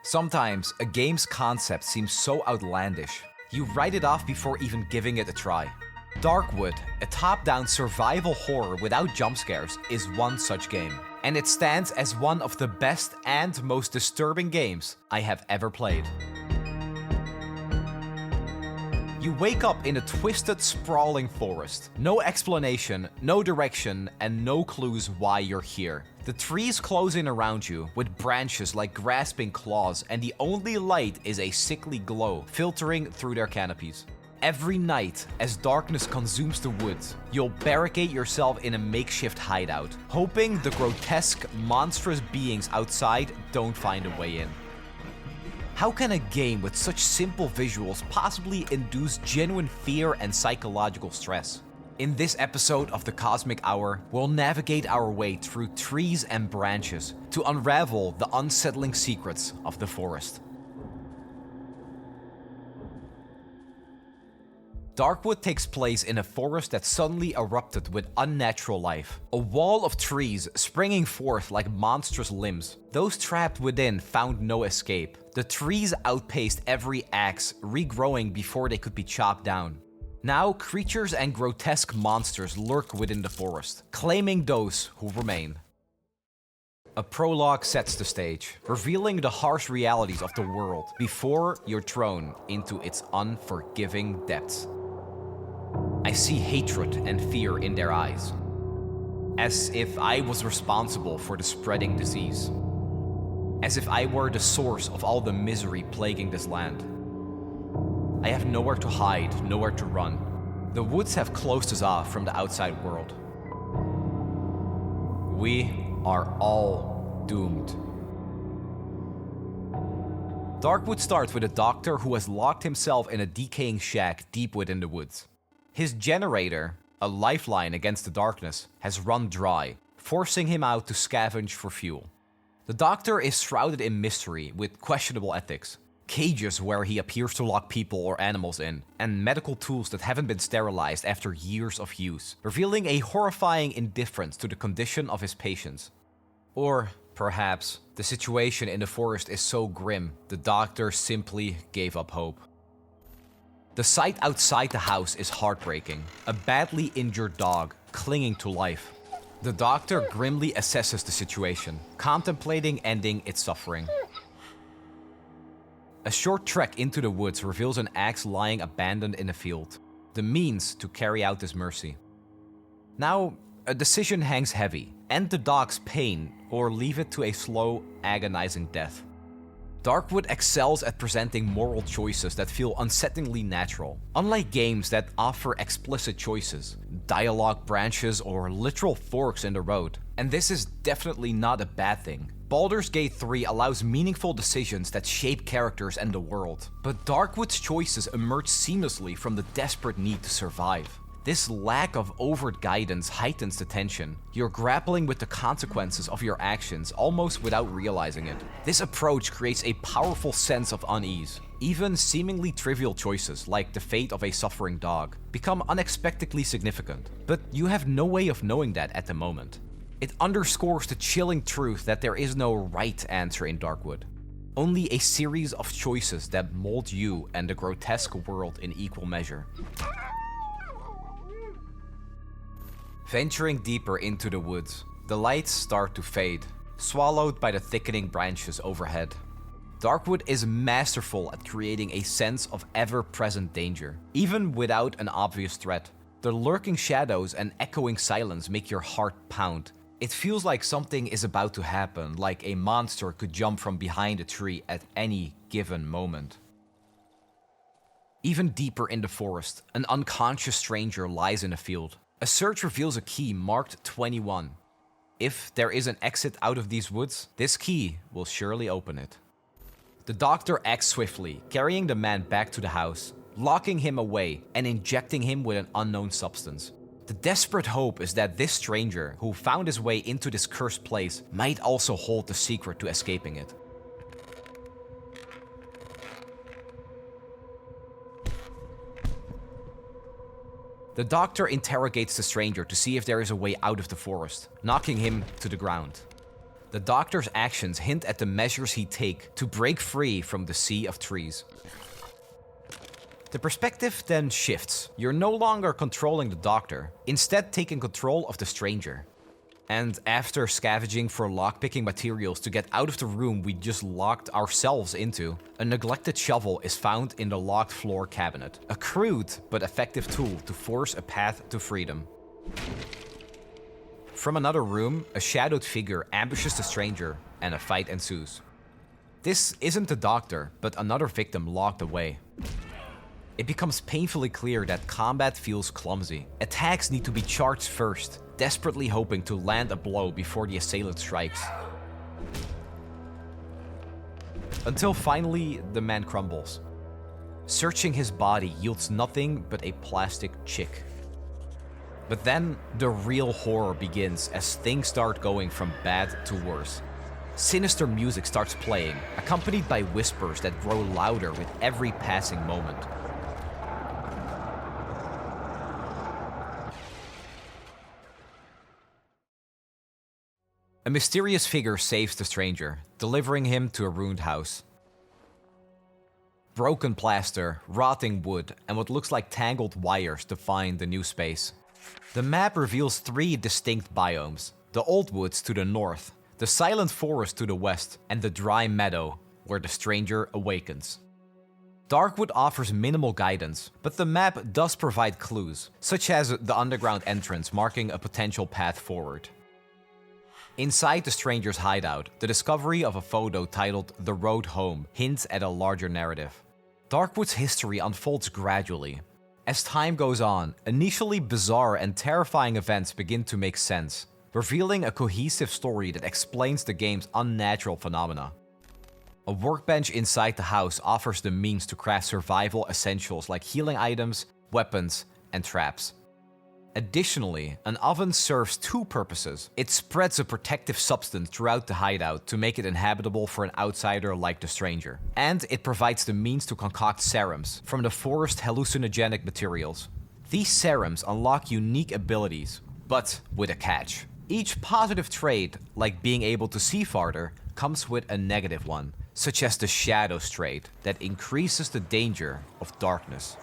Sometimes, a game's concept seems so outlandish, you write it off before even giving it a try. Darkwood, a top-down survival horror without jump scares, is one such game. And it stands as one of the best and most disturbing games I have ever played. You wake up in a twisted, sprawling forest. No explanation, no direction, and no clues why you're here. The trees close in around you, with branches like grasping claws, and the only light is a sickly glow filtering through their canopies. Every night, as darkness consumes the woods, you'll barricade yourself in a makeshift hideout, hoping the grotesque, monstrous beings outside don't find a way in. How can a game with such simple visuals possibly induce genuine fear and psychological stress? In this episode of the Cosmic Hour, we'll navigate our way through trees and branches to unravel the unsettling secrets of the forest. Darkwood takes place in a forest that suddenly erupted with unnatural life. A wall of trees springing forth like monstrous limbs. Those trapped within found no escape. The trees outpaced every axe, regrowing before they could be chopped down. Now, creatures and grotesque monsters lurk within the forest, claiming those who remain. A prologue sets the stage, revealing the harsh realities of the world before you're thrown into its unforgiving depths. I see hatred and fear in their eyes, as if I was responsible for the spreading disease, as if I were the source of all the misery plaguing this land. I have nowhere to hide, nowhere to run. The woods have closed us off from the outside world. We are all doomed. Darkwood starts with a doctor who has locked himself in a decaying shack deep within the woods. His generator, a lifeline against the darkness, has run dry, forcing him out to scavenge for fuel. The doctor is shrouded in mystery with questionable ethics, cages where he appears to lock people or animals in, and medical tools that haven't been sterilized after years of use, revealing a horrifying indifference to the condition of his patients. Or perhaps the situation in the forest is so grim, the doctor simply gave up hope. The sight outside the house is heartbreaking. A badly injured dog clinging to life. The doctor grimly assesses the situation, contemplating ending its suffering. A short trek into the woods reveals an axe lying abandoned in a field, the means to carry out this mercy. Now, a decision hangs heavy: end the dog's pain or leave it to a slow, agonizing death. Darkwood excels at presenting moral choices that feel unsettlingly natural. Unlike games that offer explicit choices, dialogue branches, or literal forks in the road. And this is definitely not a bad thing. Baldur's Gate 3 allows meaningful decisions that shape characters and the world. But Darkwood's choices emerge seamlessly from the desperate need to survive. This lack of overt guidance heightens the tension. You're grappling with the consequences of your actions almost without realizing it. This approach creates a powerful sense of unease. Even seemingly trivial choices, like the fate of a suffering dog, become unexpectedly significant. But you have no way of knowing that at the moment. It underscores the chilling truth that there is no right answer in Darkwood. Only a series of choices that mold you and the grotesque world in equal measure. Venturing deeper into the woods, the lights start to fade, swallowed by the thickening branches overhead. Darkwood is masterful at creating a sense of ever-present danger, even without an obvious threat. The lurking shadows and echoing silence make your heart pound. It feels like something is about to happen, like a monster could jump from behind a tree at any given moment. Even deeper in the forest, an unconscious stranger lies in a field. A search reveals a key marked 21. If there is an exit out of these woods, this key will surely open it. The doctor acts swiftly, carrying the man back to the house, locking him away and injecting him with an unknown substance. The desperate hope is that this stranger, who found his way into this cursed place, might also hold the secret to escaping it. The doctor interrogates the stranger to see if there is a way out of the forest, knocking him to the ground. The doctor's actions hint at the measures he'd take to break free from the sea of trees. The perspective then shifts. You're no longer controlling the doctor, instead taking control of the stranger. And after scavenging for lockpicking materials to get out of the room we just locked ourselves into, a neglected shovel is found in the locked floor cabinet. A crude but effective tool to force a path to freedom. From another room, a shadowed figure ambushes the stranger, and a fight ensues. This isn't the doctor, but another victim locked away. It becomes painfully clear that combat feels clumsy. Attacks need to be charged first, desperately hoping to land a blow before the assailant strikes. Until finally, the man crumbles. Searching his body yields nothing but a plastic chick. But then, the real horror begins as things start going from bad to worse. Sinister music starts playing, accompanied by whispers that grow louder with every passing moment. A mysterious figure saves the stranger, delivering him to a ruined house. Broken plaster, rotting wood, and what looks like tangled wires define the new space. The map reveals 3 distinct biomes: the old woods to the north, the silent forest to the west, and the dry meadow, where the stranger awakens. Darkwood offers minimal guidance, but the map does provide clues, such as the underground entrance marking a potential path forward. Inside the stranger's hideout, the discovery of a photo titled "The Road Home" hints at a larger narrative. Darkwood's history unfolds gradually. As time goes on, initially bizarre and terrifying events begin to make sense, revealing a cohesive story that explains the game's unnatural phenomena. A workbench inside the house offers the means to craft survival essentials like healing items, weapons, and traps. Additionally, an oven serves 2 purposes. It spreads a protective substance throughout the hideout to make it inhabitable for an outsider like the stranger. And it provides the means to concoct serums from the forest hallucinogenic materials. These serums unlock unique abilities, but with a catch. Each positive trait, like being able to see farther, comes with a negative one, such as the Shadows trait that increases the danger of darkness.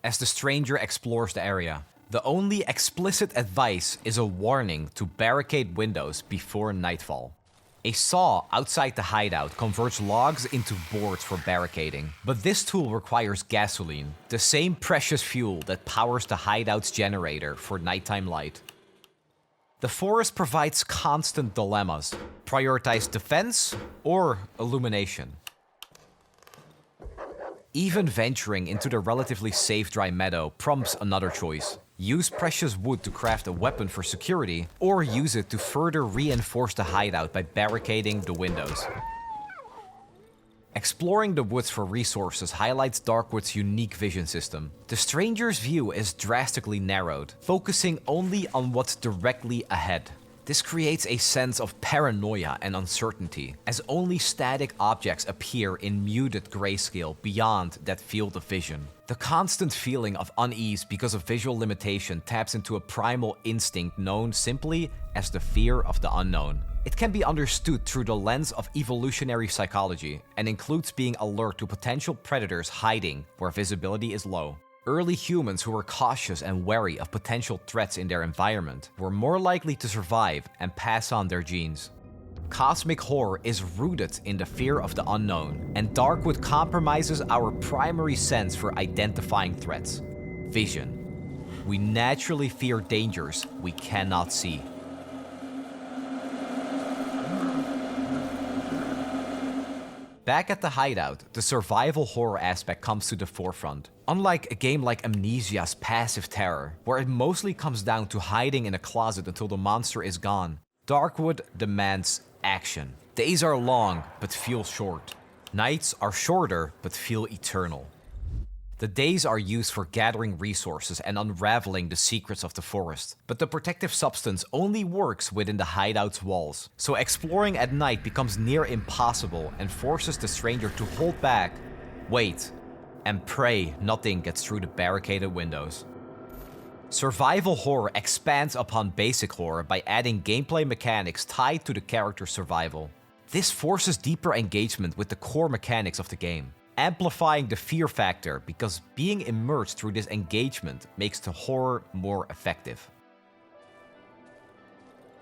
As the stranger explores the area, the only explicit advice is a warning to barricade windows before nightfall. A saw outside the hideout converts logs into boards for barricading, but this tool requires gasoline, the same precious fuel that powers the hideout's generator for nighttime light. The forest provides constant dilemmas: prioritize defense or illumination. Even venturing into the relatively safe dry meadow prompts another choice. Use precious wood to craft a weapon for security, or use it to further reinforce the hideout by barricading the windows. Exploring the woods for resources highlights Darkwood's unique vision system. The stranger's view is drastically narrowed, focusing only on what's directly ahead. This creates a sense of paranoia and uncertainty, as only static objects appear in muted grayscale beyond that field of vision. The constant feeling of unease because of visual limitation taps into a primal instinct known simply as the fear of the unknown. It can be understood through the lens of evolutionary psychology, and includes being alert to potential predators hiding where visibility is low. Early humans who were cautious and wary of potential threats in their environment were more likely to survive and pass on their genes. Cosmic horror is rooted in the fear of the unknown, and Darkwood compromises our primary sense for identifying threats: vision. We naturally fear dangers we cannot see. Back at the hideout, the survival horror aspect comes to the forefront. Unlike a game like Amnesia's passive terror, where it mostly comes down to hiding in a closet until the monster is gone, Darkwood demands action. Days are long, but feel short. Nights are shorter, but feel eternal. The days are used for gathering resources and unraveling the secrets of the forest, but the protective substance only works within the hideout's walls, so exploring at night becomes near impossible and forces the stranger to hold back, wait, and pray nothing gets through the barricaded windows. Survival horror expands upon basic horror by adding gameplay mechanics tied to the character's survival. This forces deeper engagement with the core mechanics of the game, amplifying the fear factor because being immersed through this engagement makes the horror more effective.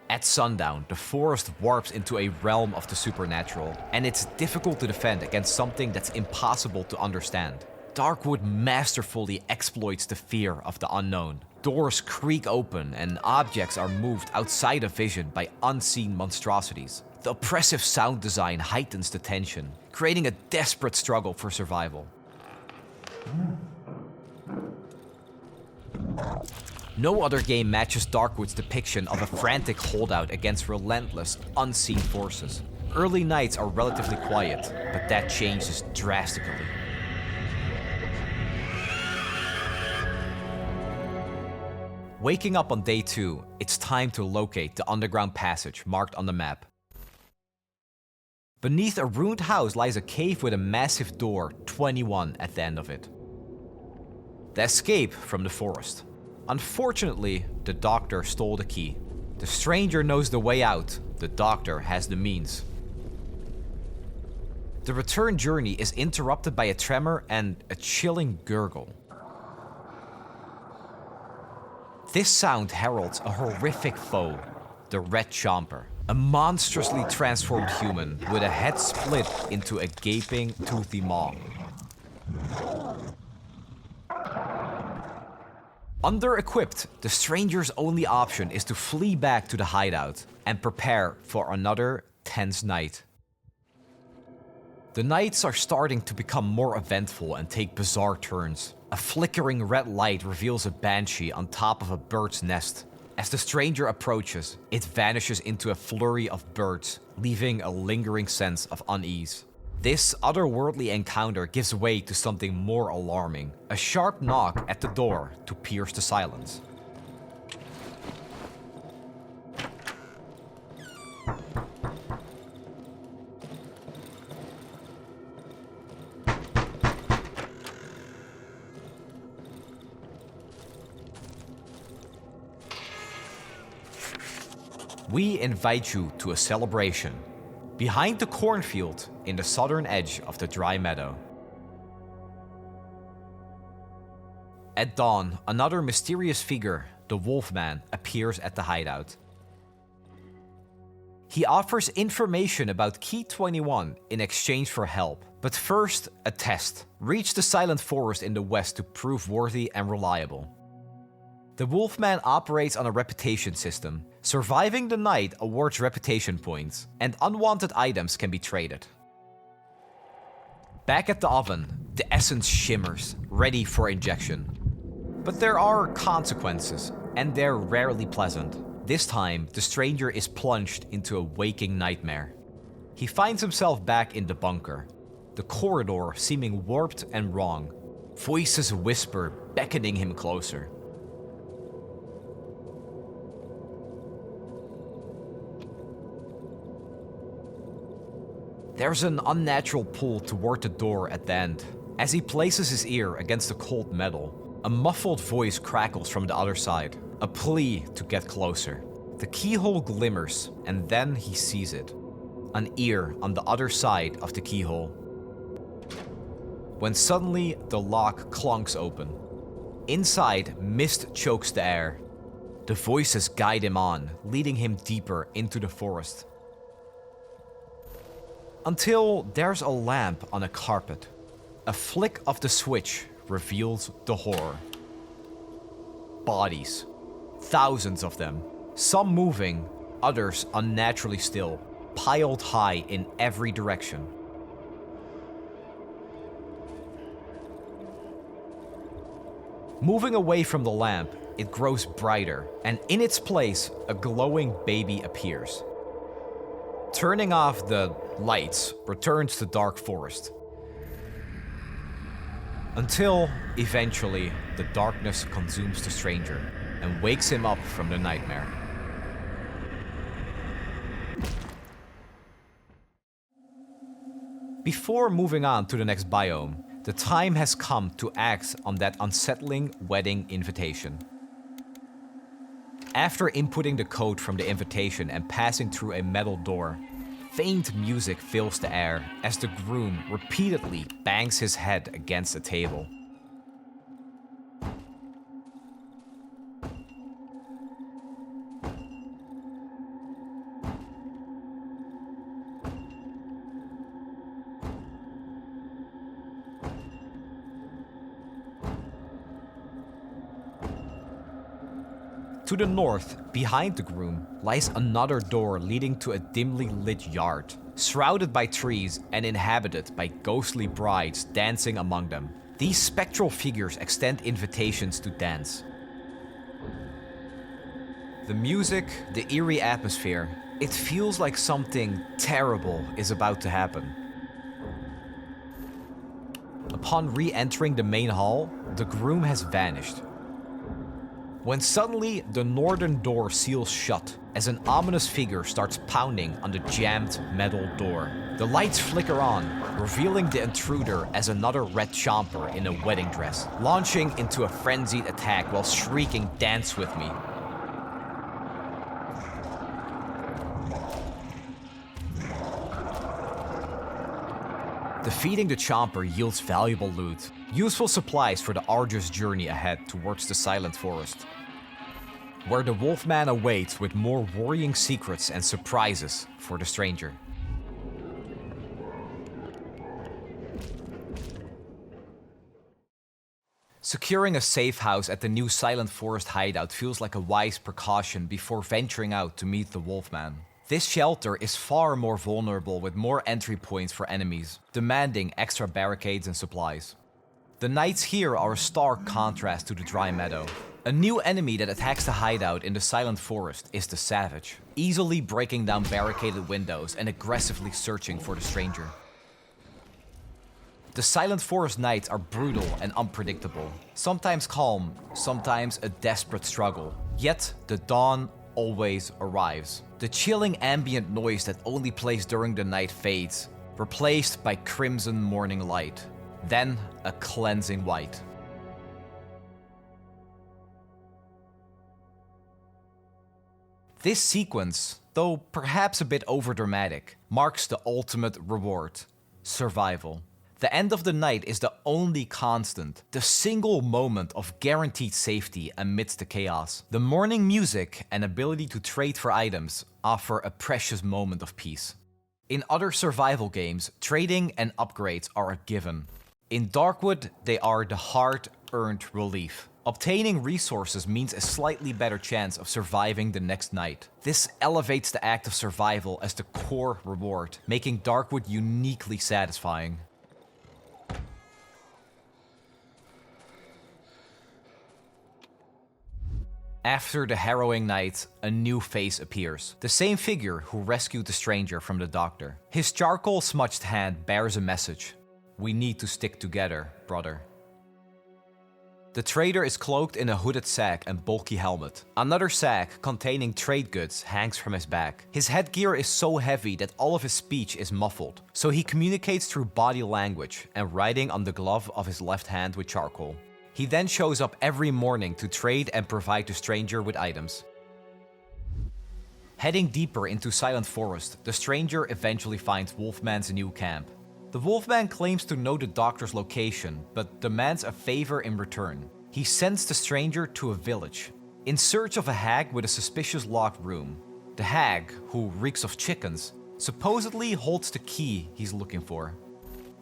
At sundown, the forest warps into a realm of the supernatural, and it's difficult to defend against something that's impossible to understand. Darkwood masterfully exploits the fear of the unknown. Doors creak open and objects are moved outside of vision by unseen monstrosities. The oppressive sound design heightens the tension, creating a desperate struggle for survival. No other game matches Darkwood's depiction of a frantic holdout against relentless, unseen forces. Early nights are relatively quiet, but that changes drastically. Waking up on day 2, it's time to locate the underground passage marked on the map. Beneath a ruined house lies a cave with a massive door, 21, at the end of it. The escape from the forest. Unfortunately, the doctor stole the key. The stranger knows the way out, the doctor has the means. The return journey is interrupted by a tremor and a chilling gurgle. This sound heralds a horrific foe, the Red Chomper, a monstrously transformed human with a head split into a gaping, toothy maw. Under-equipped, the stranger's only option is to flee back to the hideout and prepare for another tense night. The nights are starting to become more eventful and take bizarre turns. A flickering red light reveals a banshee on top of a bird's nest. As the stranger approaches, it vanishes into a flurry of birds, leaving a lingering sense of unease. This otherworldly encounter gives way to something more alarming, a sharp knock at the door to pierce the silence. We invite you to a celebration behind the cornfield in the southern edge of the dry meadow. At dawn, another mysterious figure, the Wolfman, appears at the hideout. He offers information about Key 21 in exchange for help, but first, a test. Reach the Silent Forest in the west to prove worthy and reliable. The Wolfman operates on a reputation system. Surviving the night awards reputation points, and unwanted items can be traded. Back at the oven, the essence shimmers, ready for injection. But there are consequences, and they're rarely pleasant. This time, the stranger is plunged into a waking nightmare. He finds himself back in the bunker, the corridor seeming warped and wrong. Voices whisper, beckoning him closer. There's an unnatural pull toward the door at the end. As he places his ear against the cold metal, a muffled voice crackles from the other side, a plea to get closer. The keyhole glimmers, and then he sees it. An ear on the other side of the keyhole. When suddenly the lock clunks open. Inside, mist chokes the air. The voices guide him on, leading him deeper into the forest. Until there's a lamp on a carpet. A flick of the switch reveals the horror. Bodies. Thousands of them. Some moving, others unnaturally still, piled high in every direction. Moving away from the lamp, it grows brighter, and in its place, a glowing baby appears. Turning off the lights returns to dark forest. Until, eventually, the darkness consumes the stranger and wakes him up from the nightmare. Before moving on to the next biome, the time has come to act on that unsettling wedding invitation. After inputting the code from the invitation and passing through a metal door, faint music fills the air as the groom repeatedly bangs his head against a table. To the north, behind the groom, lies another door leading to a dimly lit yard, shrouded by trees and inhabited by ghostly brides dancing among them. These spectral figures extend invitations to dance. The music, the eerie atmosphere, it feels like something terrible is about to happen. Upon re-entering the main hall, the groom has vanished. When suddenly the northern door seals shut as an ominous figure starts pounding on the jammed metal door. The lights flicker on, revealing the intruder as another red chomper in a wedding dress, launching into a frenzied attack while shrieking, "Dance with me." Defeating the chomper yields valuable loot, useful supplies for the arduous journey ahead towards the Silent Forest, where the Wolfman awaits with more worrying secrets and surprises for the stranger. Securing a safe house at the new Silent Forest hideout feels like a wise precaution before venturing out to meet the Wolfman. This shelter is far more vulnerable with more entry points for enemies, demanding extra barricades and supplies. The nights here are a stark contrast to the dry meadow. A new enemy that attacks the hideout in the Silent Forest is the Savage, easily breaking down barricaded windows and aggressively searching for the stranger. The Silent Forest nights are brutal and unpredictable, sometimes calm, sometimes a desperate struggle. Yet the dawn always arrives. The chilling ambient noise that only plays during the night fades, replaced by crimson morning light, then a cleansing white. This sequence, though perhaps a bit overdramatic, marks the ultimate reward: survival. The end of the night is the only constant, the single moment of guaranteed safety amidst the chaos. The morning music and ability to trade for items offer a precious moment of peace. In other survival games, trading and upgrades are a given. In Darkwood, they are the hard-earned relief. Obtaining resources means a slightly better chance of surviving the next night. This elevates the act of survival as the core reward, making Darkwood uniquely satisfying. After the harrowing night, a new face appears. The same figure who rescued the stranger from the doctor. His charcoal-smudged hand bears a message: "We need to stick together, brother." The trader is cloaked in a hooded sack and bulky helmet. Another sack containing trade goods hangs from his back. His headgear is so heavy that all of his speech is muffled, so he communicates through body language and writing on the glove of his left hand with charcoal. He then shows up every morning to trade and provide the stranger with items. Heading deeper into Silent Forest, the stranger eventually finds Wolfman's new camp. The Wolfman claims to know the doctor's location, but demands a favor in return. He sends the stranger to a village, in search of a hag with a suspicious locked room. The hag, who reeks of chickens, supposedly holds the key he's looking for.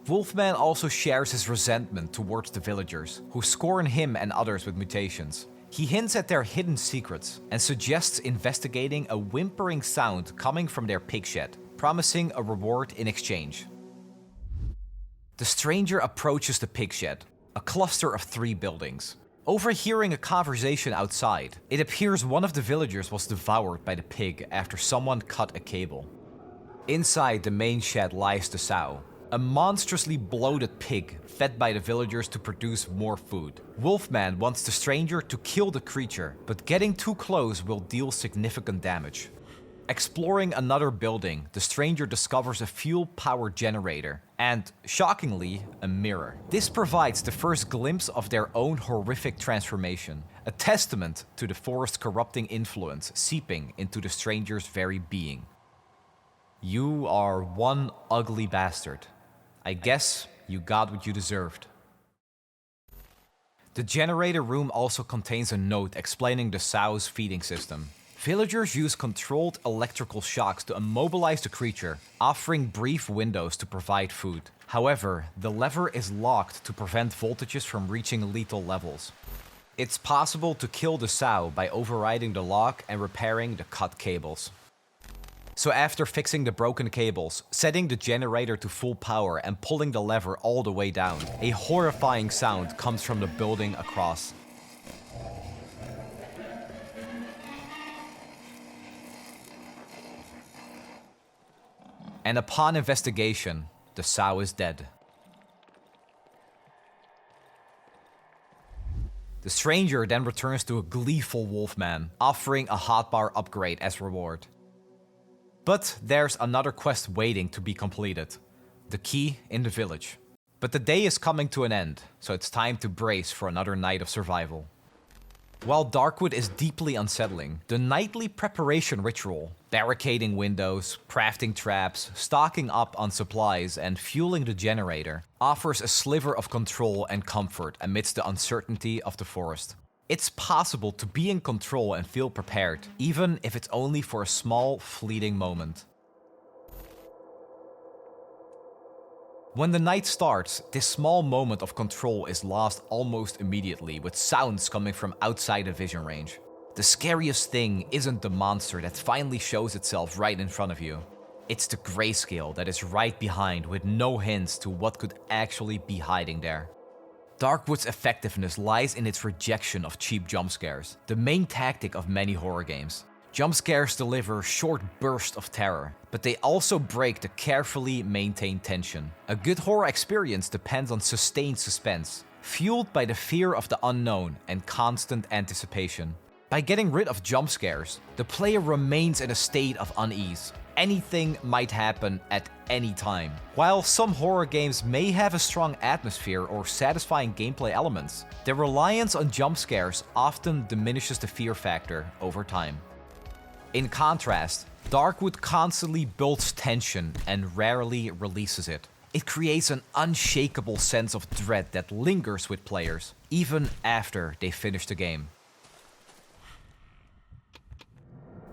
Wolfman also shares his resentment towards the villagers, who scorn him and others with mutations. He hints at their hidden secrets and suggests investigating a whimpering sound coming from their pig shed, promising a reward in exchange. The stranger approaches the pig shed, a cluster of 3 buildings. Overhearing a conversation outside, it appears one of the villagers was devoured by the pig after someone cut a cable. Inside the main shed lies the sow, a monstrously bloated pig fed by the villagers to produce more food. Wolfman wants the stranger to kill the creature, but getting too close will deal significant damage. Exploring another building, the stranger discovers a fuel-powered generator and, shockingly, a mirror. This provides the first glimpse of their own horrific transformation, a testament to the forest's corrupting influence seeping into the stranger's very being. You are one ugly bastard. I guess you got what you deserved. The generator room also contains a note explaining the sow's feeding system. Villagers use controlled electrical shocks to immobilize the creature, offering brief windows to provide food. However, the lever is locked to prevent voltages from reaching lethal levels. It's possible to kill the sow by overriding the lock and repairing the cut cables. So after fixing the broken cables, setting the generator to full power and pulling the lever all the way down, a horrifying sound comes from the building across. And upon investigation, the sow is dead. The stranger then returns to a gleeful wolfman, offering a hotbar upgrade as reward. But there's another quest waiting to be completed, the key in the village. But the day is coming to an end, so it's time to brace for another night of survival. While Darkwood is deeply unsettling, the nightly preparation ritual, barricading windows, crafting traps, stocking up on supplies, and fueling the generator, offers a sliver of control and comfort amidst the uncertainty of the forest. It's possible to be in control and feel prepared, even if it's only for a small, fleeting moment. When the night starts, this small moment of control is lost almost immediately, with sounds coming from outside the vision range. The scariest thing isn't the monster that finally shows itself right in front of you. It's the grayscale that is right behind, with no hints to what could actually be hiding there. Darkwood's effectiveness lies in its rejection of cheap jump scares, the main tactic of many horror games. Jump scares deliver short bursts of terror, but they also break the carefully maintained tension. A good horror experience depends on sustained suspense, fueled by the fear of the unknown and constant anticipation. By getting rid of jump scares, the player remains in a state of unease. Anything might happen at any time. While some horror games may have a strong atmosphere or satisfying gameplay elements, their reliance on jump scares often diminishes the fear factor over time. In contrast, Darkwood constantly builds tension and rarely releases it. It creates an unshakable sense of dread that lingers with players, even after they finish the game.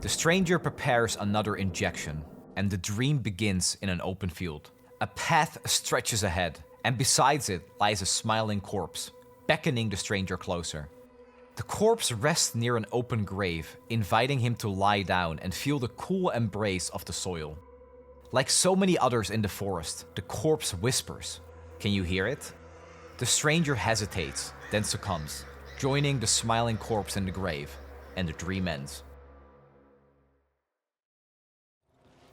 The stranger prepares another injection, and the dream begins in an open field. A path stretches ahead, and besides it lies a smiling corpse, beckoning the stranger closer. The corpse rests near an open grave, inviting him to lie down and feel the cool embrace of the soil. Like so many others in the forest, the corpse whispers. Can you hear it? The stranger hesitates, then succumbs, joining the smiling corpse in the grave, and the dream ends.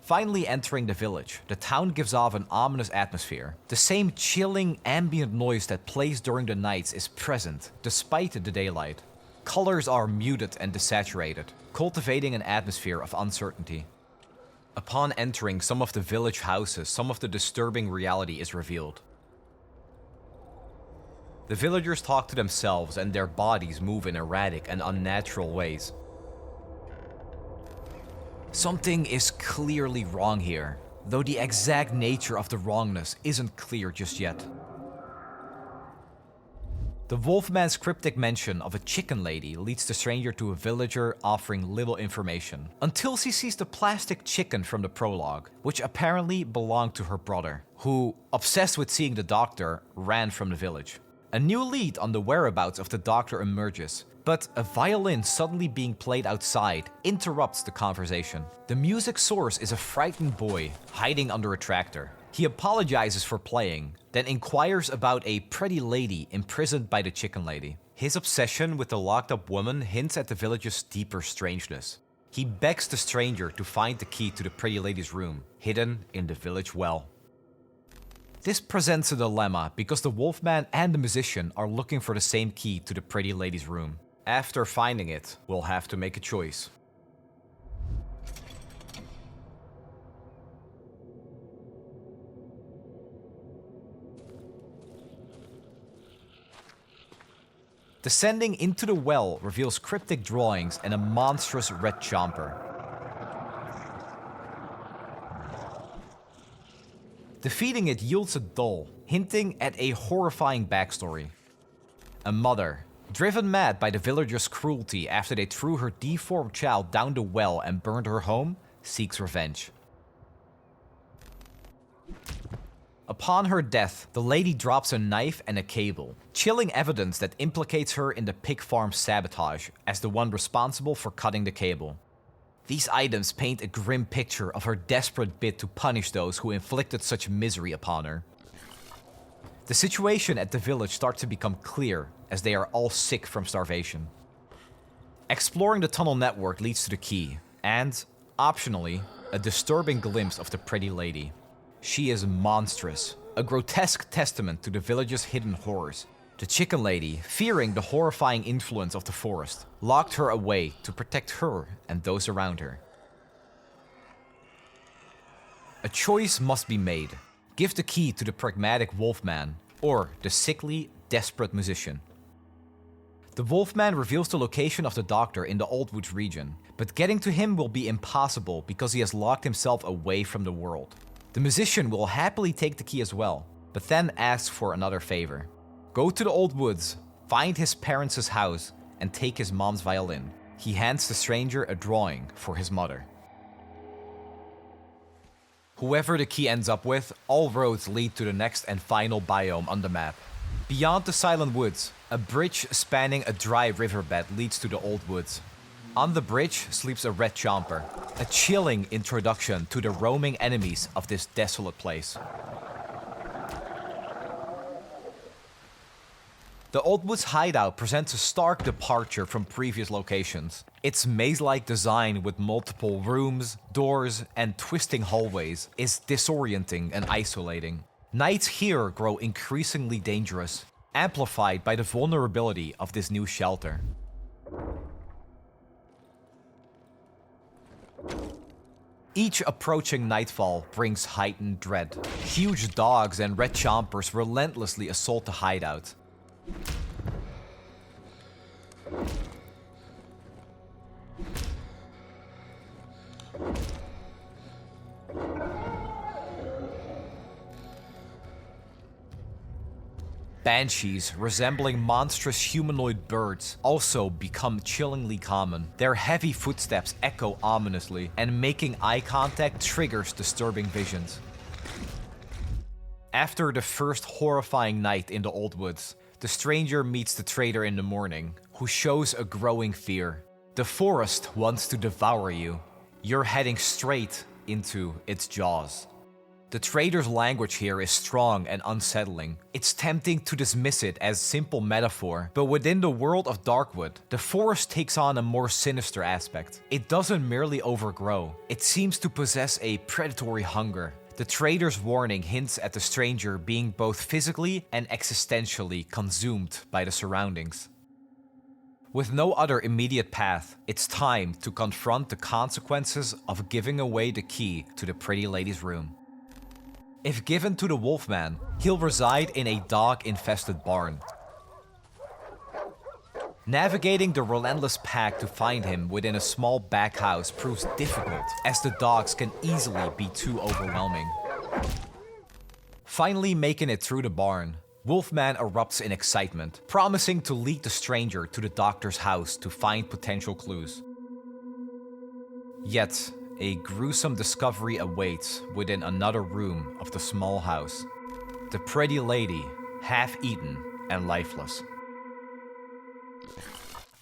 Finally entering the village, the town gives off an ominous atmosphere. The same chilling ambient noise that plays during the nights is present, despite the daylight. Colors are muted and desaturated, cultivating an atmosphere of uncertainty. Upon entering some of the village houses, some of the disturbing reality is revealed. The villagers talk to themselves and their bodies move in erratic and unnatural ways. Something is clearly wrong here, though the exact nature of the wrongness isn't clear just yet. The Wolfman's cryptic mention of a chicken lady leads the stranger to a villager offering little information, until she sees the plastic chicken from the prologue, which apparently belonged to her brother, who, obsessed with seeing the doctor, ran from the village. A new lead on the whereabouts of the doctor emerges, but a violin suddenly being played outside interrupts the conversation. The music source is a frightened boy hiding under a tractor. He apologizes for playing, then inquires about a pretty lady imprisoned by the chicken lady. His obsession with the locked-up woman hints at the village's deeper strangeness. He begs the stranger to find the key to the pretty lady's room, hidden in the village well. This presents a dilemma because the Wolfman and the musician are looking for the same key to the pretty lady's room. After finding it, we'll have to make a choice. Descending into the well reveals cryptic drawings and a monstrous red chomper. Defeating it yields a doll, hinting at a horrifying backstory. A mother, driven mad by the villagers' cruelty after they threw her deformed child down the well and burned her home, seeks revenge. Upon her death, the lady drops a knife and a cable, chilling evidence that implicates her in the pig farm sabotage as the one responsible for cutting the cable. These items paint a grim picture of her desperate bid to punish those who inflicted such misery upon her. The situation at the village starts to become clear as they are all sick from starvation. Exploring the tunnel network leads to the key, and, optionally, a disturbing glimpse of the pretty lady. She is monstrous, a grotesque testament to the village's hidden horrors. The chicken lady, fearing the horrifying influence of the forest, locked her away to protect her and those around her. A choice must be made. Give the key to the pragmatic wolfman, or the sickly, desperate musician. The wolfman reveals the location of the doctor in the Old Woods region, but getting to him will be impossible because he has locked himself away from the world. The musician will happily take the key as well, but then asks for another favor. Go to the Old Woods, find his parents' house, and take his mom's violin. He hands the stranger a drawing for his mother. Whoever the key ends up with, all roads lead to the next and final biome on the map. Beyond the Silent Woods, a bridge spanning a dry riverbed leads to the Old Woods. On the bridge sleeps a red chomper, a chilling introduction to the roaming enemies of this desolate place. The Old Woods hideout presents a stark departure from previous locations. Its maze-like design with multiple rooms, doors, and twisting hallways is disorienting and isolating. Nights here grow increasingly dangerous, amplified by the vulnerability of this new shelter. Each approaching nightfall brings heightened dread. Huge dogs and red chompers relentlessly assault the hideout. Banshees, resembling monstrous humanoid birds, also become chillingly common. Their heavy footsteps echo ominously, and making eye contact triggers disturbing visions. After the first horrifying night in the Old Woods, the stranger meets the trader in the morning, who shows a growing fear. The forest wants to devour you. You're heading straight into its jaws. The trader's language here is strong and unsettling. It's tempting to dismiss it as simple metaphor, but within the world of Darkwood, the forest takes on a more sinister aspect. It doesn't merely overgrow, it seems to possess a predatory hunger. The trader's warning hints at the stranger being both physically and existentially consumed by the surroundings. With no other immediate path, it's time to confront the consequences of giving away the key to the pretty lady's room. If given to the Wolfman, he'll reside in a dog-infested barn. Navigating the relentless pack to find him within a small back house proves difficult, as the dogs can easily be too overwhelming. Finally making it through the barn, Wolfman erupts in excitement, promising to lead the stranger to the doctor's house to find potential clues. Yet, a gruesome discovery awaits within another room of the small house. The pretty lady, half-eaten and lifeless.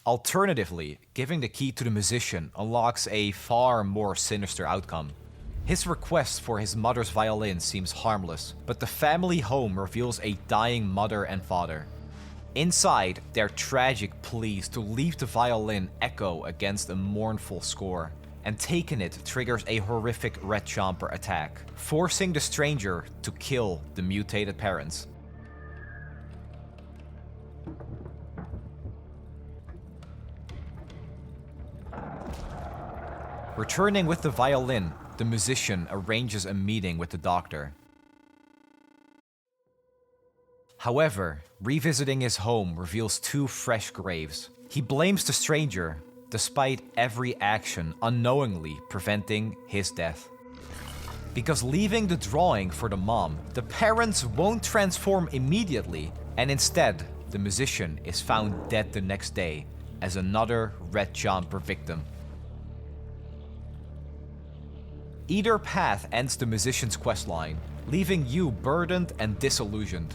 Alternatively, giving the key to the musician unlocks a far more sinister outcome. His request for his mother's violin seems harmless, but the family home reveals a dying mother and father. Inside, their tragic pleas to leave the violin echo against a mournful score, and taking it triggers a horrific red chomper attack, forcing the stranger to kill the mutated parents. Returning with the violin, the musician arranges a meeting with the doctor. However, revisiting his home reveals 2 fresh graves. He blames the stranger, despite every action unknowingly preventing his death. Because leaving the drawing for the mom, the parents won't transform immediately, and instead, the musician is found dead the next day as another Red Jumper victim. Either path ends the musician's questline, leaving you burdened and disillusioned.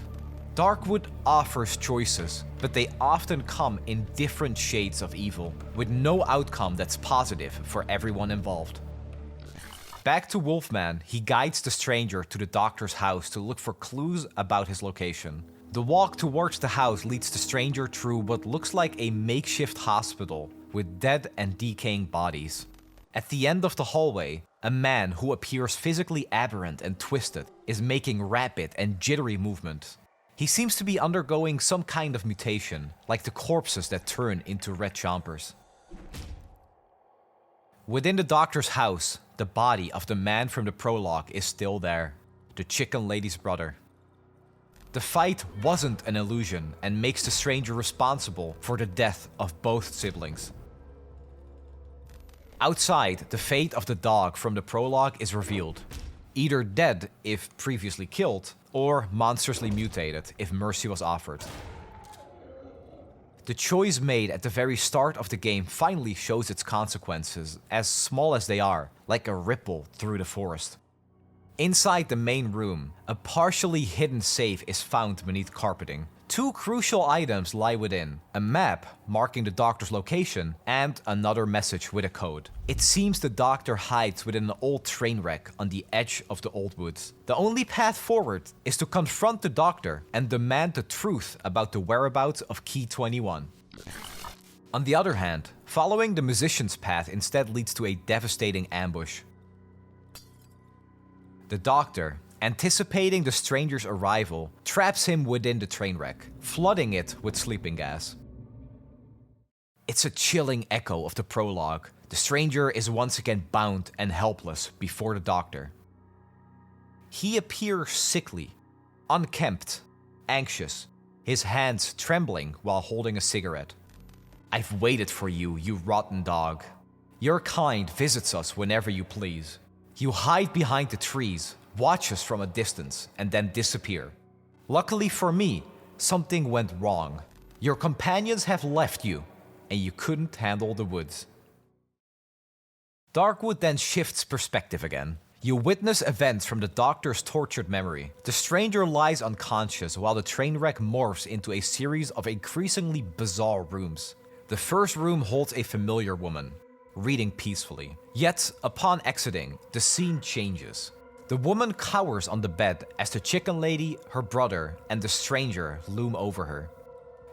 Darkwood offers choices, but they often come in different shades of evil, with no outcome that's positive for everyone involved. Back to Wolfman, he guides the stranger to the doctor's house to look for clues about his location. The walk towards the house leads the stranger through what looks like a makeshift hospital with dead and decaying bodies. At the end of the hallway, a man who appears physically aberrant and twisted is making rapid and jittery movements. He seems to be undergoing some kind of mutation, like the corpses that turn into Red Chompers. Within the doctor's house, the body of the man from the prologue is still there, the Chicken Lady's brother. The fight wasn't an illusion and makes the stranger responsible for the death of both siblings. Outside, the fate of the dog from the prologue is revealed. Either dead if previously killed, or monstrously mutated if mercy was offered. The choice made at the very start of the game finally shows its consequences, as small as they are, like a ripple through the forest. Inside the main room, a partially hidden safe is found beneath carpeting. 2 crucial items lie within: a map marking the doctor's location and another message with a code. It seems the doctor hides within an old train wreck on the edge of the old woods. The only path forward is to confront the doctor and demand the truth about the whereabouts of Key 21. On the other hand, following the musician's path instead leads to a devastating ambush. The doctor, anticipating the stranger's arrival, traps him within the train wreck, flooding it with sleeping gas. It's a chilling echo of the prologue. The stranger is once again bound and helpless before the doctor. He appears sickly, unkempt, anxious, his hands trembling while holding a cigarette. "I've waited for you, you rotten dog. Your kind visits us whenever you please. You hide behind the trees, watch us from a distance, and then disappear. Luckily for me, something went wrong. Your companions have left you, and you couldn't handle the woods." Darkwood then shifts perspective again. You witness events from the doctor's tortured memory. The stranger lies unconscious while the train wreck morphs into a series of increasingly bizarre rooms. The first room holds a familiar woman, reading peacefully. Yet, upon exiting, the scene changes. The woman cowers on the bed as the Chicken Lady, her brother, and the stranger loom over her.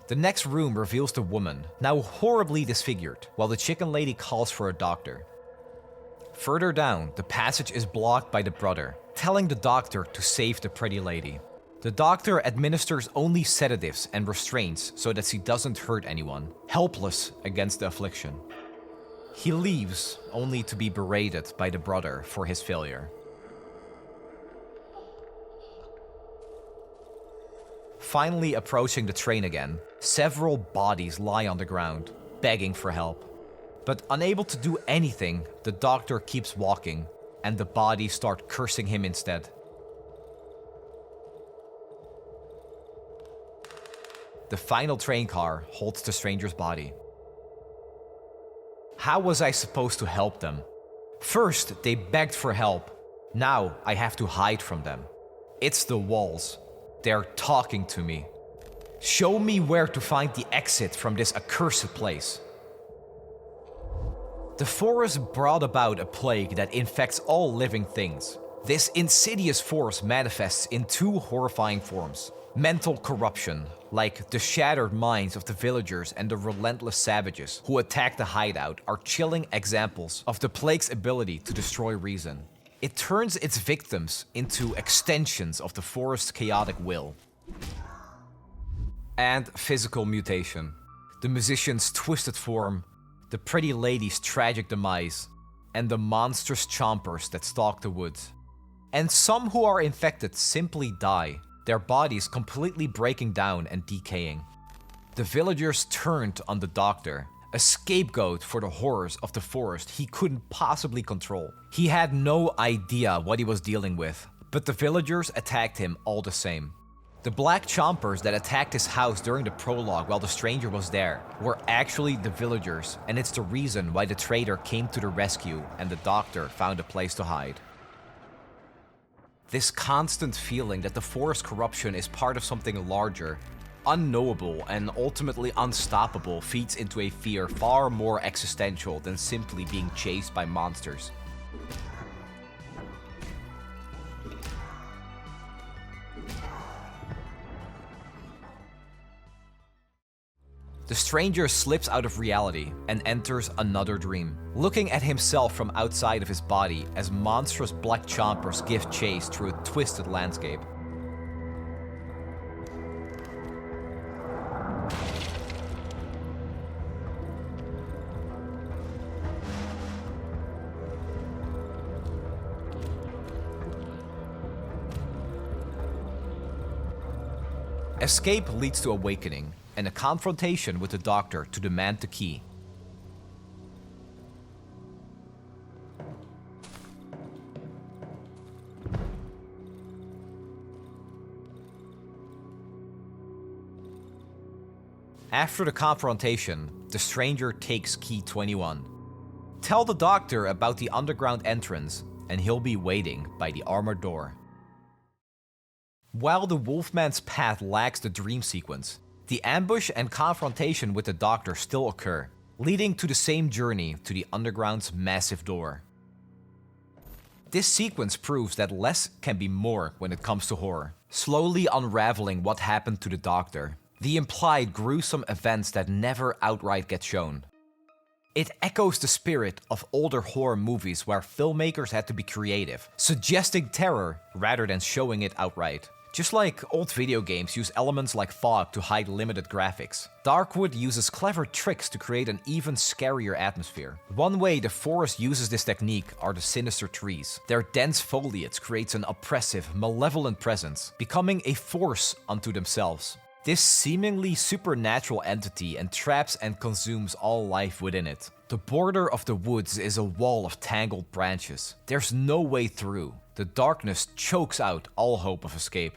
The next room reveals the woman, now horribly disfigured, while the Chicken Lady calls for a doctor. Further down, the passage is blocked by the brother, telling the doctor to save the pretty lady. The doctor administers only sedatives and restraints so that she doesn't hurt anyone, helpless against the affliction. He leaves, only to be berated by the brother for his failure. Finally approaching the train again, several bodies lie on the ground, begging for help. But unable to do anything, the doctor keeps walking, and the bodies start cursing him instead. The final train car holds the stranger's body. How was I supposed to help them? First, they begged for help. Now, I have to hide from them. It's the walls. They're talking to me. Show me where to find the exit from this accursed place. The forest brought about a plague that infects all living things. This insidious force manifests in 2 horrifying forms. Mental corruption, like the shattered minds of the villagers and the relentless savages who attack the hideout, are chilling examples of the plague's ability to destroy reason. It turns its victims into extensions of the forest's chaotic will. And physical mutation. The musician's twisted form, the pretty lady's tragic demise, and the monstrous chompers that stalk the woods. And some who are infected simply die, their bodies completely breaking down and decaying. The villagers turned on the doctor, a scapegoat for the horrors of the forest he couldn't possibly control. He had no idea what he was dealing with, but the villagers attacked him all the same. The black chompers that attacked his house during the prologue while the stranger was there were actually the villagers, and it's the reason why the trader came to the rescue and the doctor found a place to hide. This constant feeling that the forest corruption is part of something larger, unknowable, and ultimately unstoppable feeds into a fear far more existential than simply being chased by monsters. The stranger slips out of reality and enters another dream, looking at himself from outside of his body as monstrous black chompers give chase through a twisted landscape. Escape leads to awakening, and a confrontation with the doctor to demand the key. After the confrontation, the stranger takes key 21. Tell the doctor about the underground entrance, and he'll be waiting by the armored door. While the Wolfman's path lacks the dream sequence, the ambush and confrontation with the doctor still occur, leading to the same journey to the underground's massive door. This sequence proves that less can be more when it comes to horror, slowly unraveling what happened to the doctor, the implied gruesome events that never outright get shown. It echoes the spirit of older horror movies where filmmakers had to be creative, suggesting terror rather than showing it outright. Just like old video games use elements like fog to hide limited graphics, Darkwood uses clever tricks to create an even scarier atmosphere. One way the forest uses this technique are the sinister trees. Their dense foliage creates an oppressive, malevolent presence, becoming a force unto themselves. This seemingly supernatural entity entraps and consumes all life within it. The border of the woods is a wall of tangled branches. There's no way through. The darkness chokes out all hope of escape.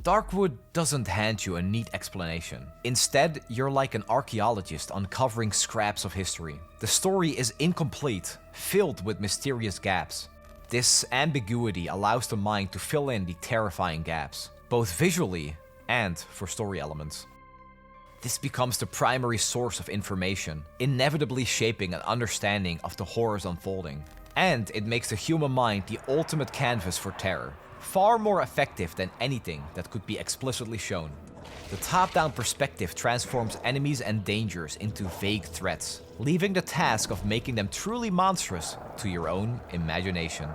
Darkwood doesn't hand you a neat explanation. Instead, you're like an archaeologist uncovering scraps of history. The story is incomplete, filled with mysterious gaps. This ambiguity allows the mind to fill in the terrifying gaps, both visually and for story elements. This becomes the primary source of information, inevitably shaping an understanding of the horrors unfolding. And it makes the human mind the ultimate canvas for terror, far more effective than anything that could be explicitly shown. The top-down perspective transforms enemies and dangers into vague threats, leaving the task of making them truly monstrous to your own imagination.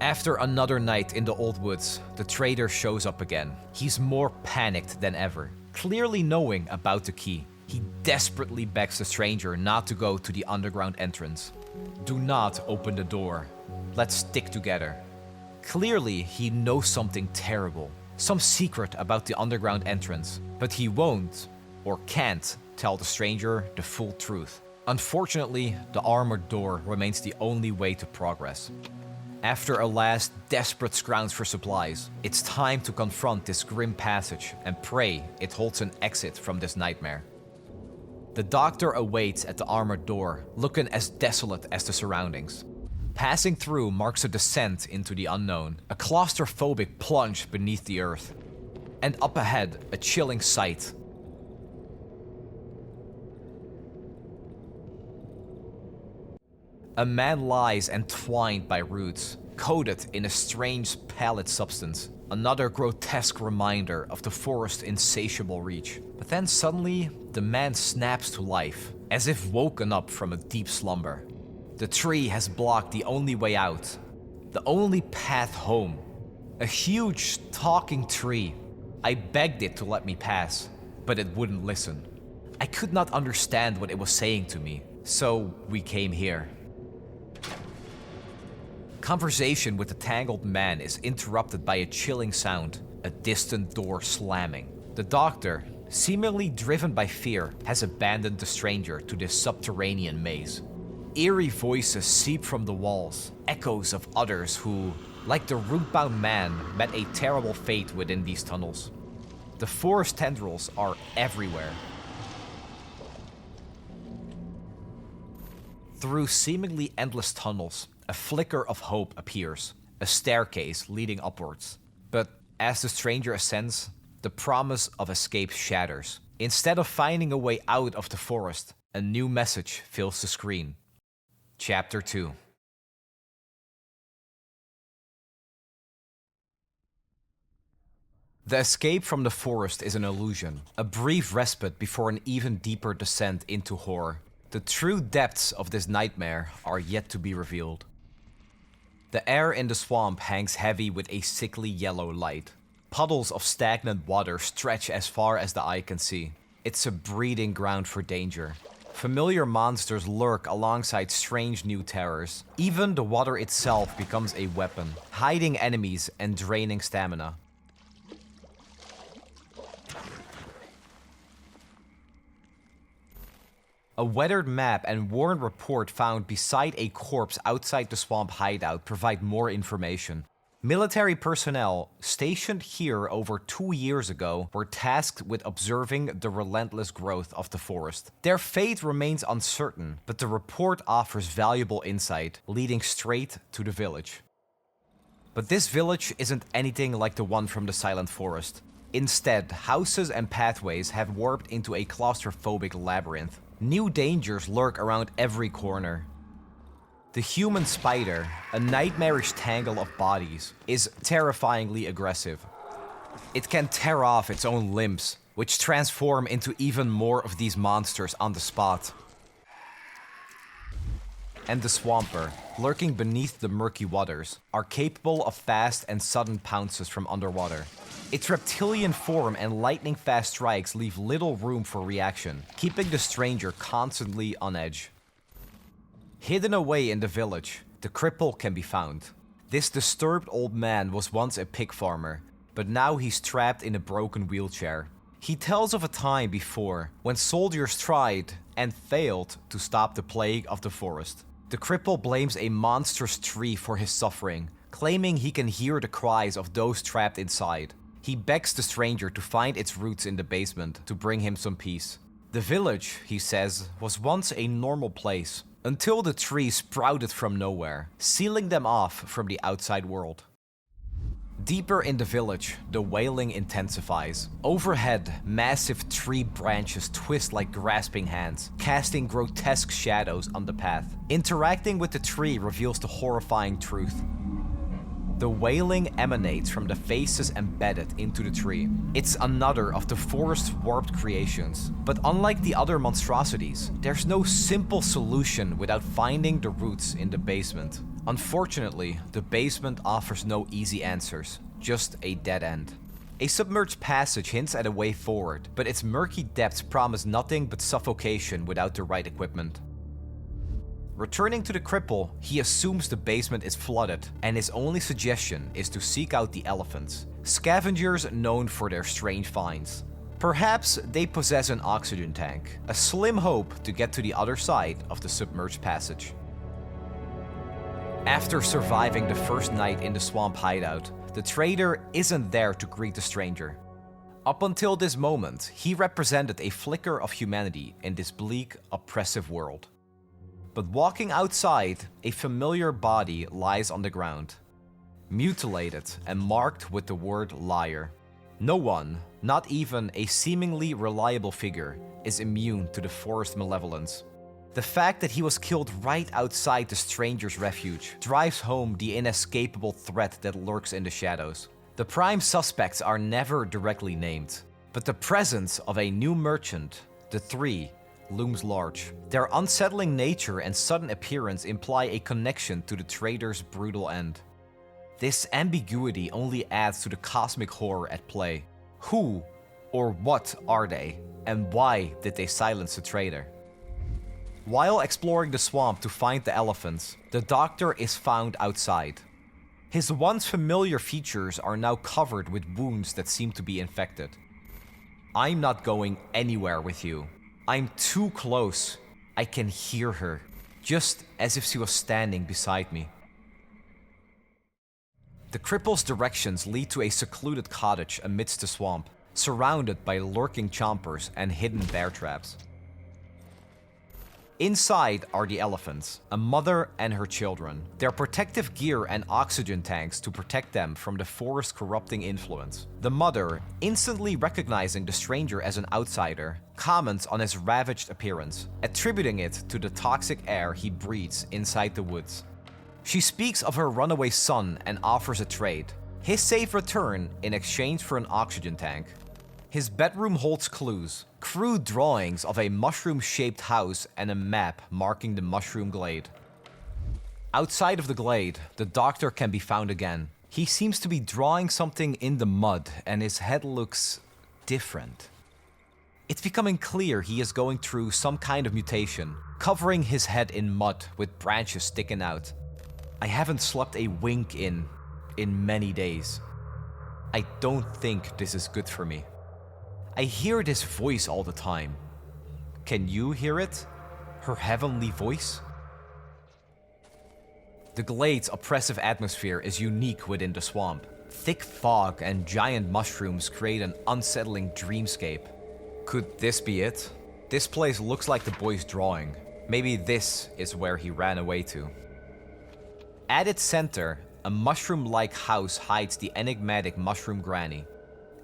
After another night in the old woods, the trader shows up again. He's more panicked than ever, clearly knowing about the key. He desperately begs the stranger not to go to the underground entrance. Do not open the door. Let's stick together. Clearly, he knows something terrible, some secret about the underground entrance, but he won't, or can't, tell the stranger the full truth. Unfortunately, the armored door remains the only way to progress. After a last desperate scrounge for supplies, it's time to confront this grim passage and pray it holds an exit from this nightmare. The doctor awaits at the armored door, looking as desolate as the surroundings. Passing through marks a descent into the unknown, a claustrophobic plunge beneath the earth. And up ahead, a chilling sight. A man lies entwined by roots, coated in a strange pallid substance. Another grotesque reminder of the forest's insatiable reach. But then suddenly, the man snaps to life, as if woken up from a deep slumber. The tree has blocked the only way out, the only path home. A huge, talking tree. I begged it to let me pass, but it wouldn't listen. I could not understand what it was saying to me, so we came here. conversation with the tangled man is interrupted by a chilling sound, a distant door slamming. The doctor, seemingly driven by fear, has abandoned the stranger to this subterranean maze. Eerie voices seep from the walls, echoes of others who, like the root-bound man, met a terrible fate within these tunnels. The forest tendrils are everywhere. Through seemingly endless tunnels, a flicker of hope appears, a staircase leading upwards. But as the stranger ascends, the promise of escape shatters. Instead of finding a way out of the forest, a new message fills the screen. Chapter 2. The escape from the forest is an illusion, a brief respite before an even deeper descent into horror. The true depths of this nightmare are yet to be revealed. The air in the swamp hangs heavy with a sickly yellow light. Puddles of stagnant water stretch as far as the eye can see. It's a breeding ground for danger. Familiar monsters lurk alongside strange new terrors. Even the water itself becomes a weapon, hiding enemies and draining stamina. A weathered map and worn report found beside a corpse outside the swamp hideout provide more information. Military personnel stationed here over 2 years ago were tasked with observing the relentless growth of the forest. Their fate remains uncertain, but the report offers valuable insight, leading straight to the village. But this village isn't anything like the one from the Silent Forest. Instead, houses and pathways have warped into a claustrophobic labyrinth. New dangers lurk around every corner. The human spider, a nightmarish tangle of bodies, is terrifyingly aggressive. It can tear off its own limbs, which transform into even more of these monsters on the spot. And the swamper, lurking beneath the murky waters, are capable of fast and sudden pounces from underwater. Its reptilian form and lightning-fast strikes leave little room for reaction, keeping the stranger constantly on edge. Hidden away in the village, the cripple can be found. This disturbed old man was once a pig farmer, but now he's trapped in a broken wheelchair. He tells of a time before, when soldiers tried and failed to stop the plague of the forest. The cripple blames a monstrous tree for his suffering, claiming he can hear the cries of those trapped inside. He begs the stranger to find its roots in the basement to bring him some peace. The village, he says, was once a normal place, until the tree sprouted from nowhere, sealing them off from the outside world. Deeper in the village, the wailing intensifies. Overhead, massive tree branches twist like grasping hands, casting grotesque shadows on the path. Interacting with the tree reveals the horrifying truth. The wailing emanates from the faces embedded into the tree. It's another of the forest's warped creations. But unlike the other monstrosities, there's no simple solution without finding the roots in the basement. Unfortunately, the basement offers no easy answers, just a dead end. A submerged passage hints at a way forward, but its murky depths promise nothing but suffocation without the right equipment. Returning to the cripple, he assumes the basement is flooded, and his only suggestion is to seek out the elephants, scavengers known for their strange finds. Perhaps they possess an oxygen tank, a slim hope to get to the other side of the submerged passage. After surviving the first night in the swamp hideout, the trader isn't there to greet the stranger. Up until this moment, he represented a flicker of humanity in this bleak, oppressive world. But walking outside, a familiar body lies on the ground, mutilated and marked with the word liar. No one, not even a seemingly reliable figure, is immune to the forest malevolence. The fact that he was killed right outside the stranger's refuge drives home the inescapable threat that lurks in the shadows. The prime suspects are never directly named, but the presence of a new merchant, the Three, looms large. Their unsettling nature and sudden appearance imply a connection to the trader's brutal end. This ambiguity only adds to the cosmic horror at play. Who or what are they, and why did they silence the trader? While exploring the swamp to find the elephants, the doctor is found outside. His once familiar features are now covered with wounds that seem to be infected. I'm not going anywhere with you. I'm too close. I can hear her, just as if she was standing beside me. The cripple's directions lead to a secluded cottage amidst the swamp, surrounded by lurking chompers and hidden bear traps. Inside are the elephants, a mother and her children, their protective gear and oxygen tanks to protect them from the forest's corrupting influence. The mother, instantly recognizing the stranger as an outsider, comments on his ravaged appearance, attributing it to the toxic air he breathes inside the woods. She speaks of her runaway son and offers a trade, his safe return in exchange for an oxygen tank. His bedroom holds clues, crude drawings of a mushroom-shaped house and a map marking the mushroom glade. Outside of the glade, the doctor can be found again. He seems to be drawing something in the mud and his head looks different. It's becoming clear he is going through some kind of mutation, covering his head in mud with branches sticking out. I haven't slept a wink in many days. I don't think this is good for me. I hear this voice all the time. Can you hear it? Her heavenly voice? The glade's oppressive atmosphere is unique within the swamp. Thick fog and giant mushrooms create an unsettling dreamscape. Could this be it? This place looks like the boy's drawing. Maybe this is where he ran away to. At its center, a mushroom-like house hides the enigmatic mushroom granny.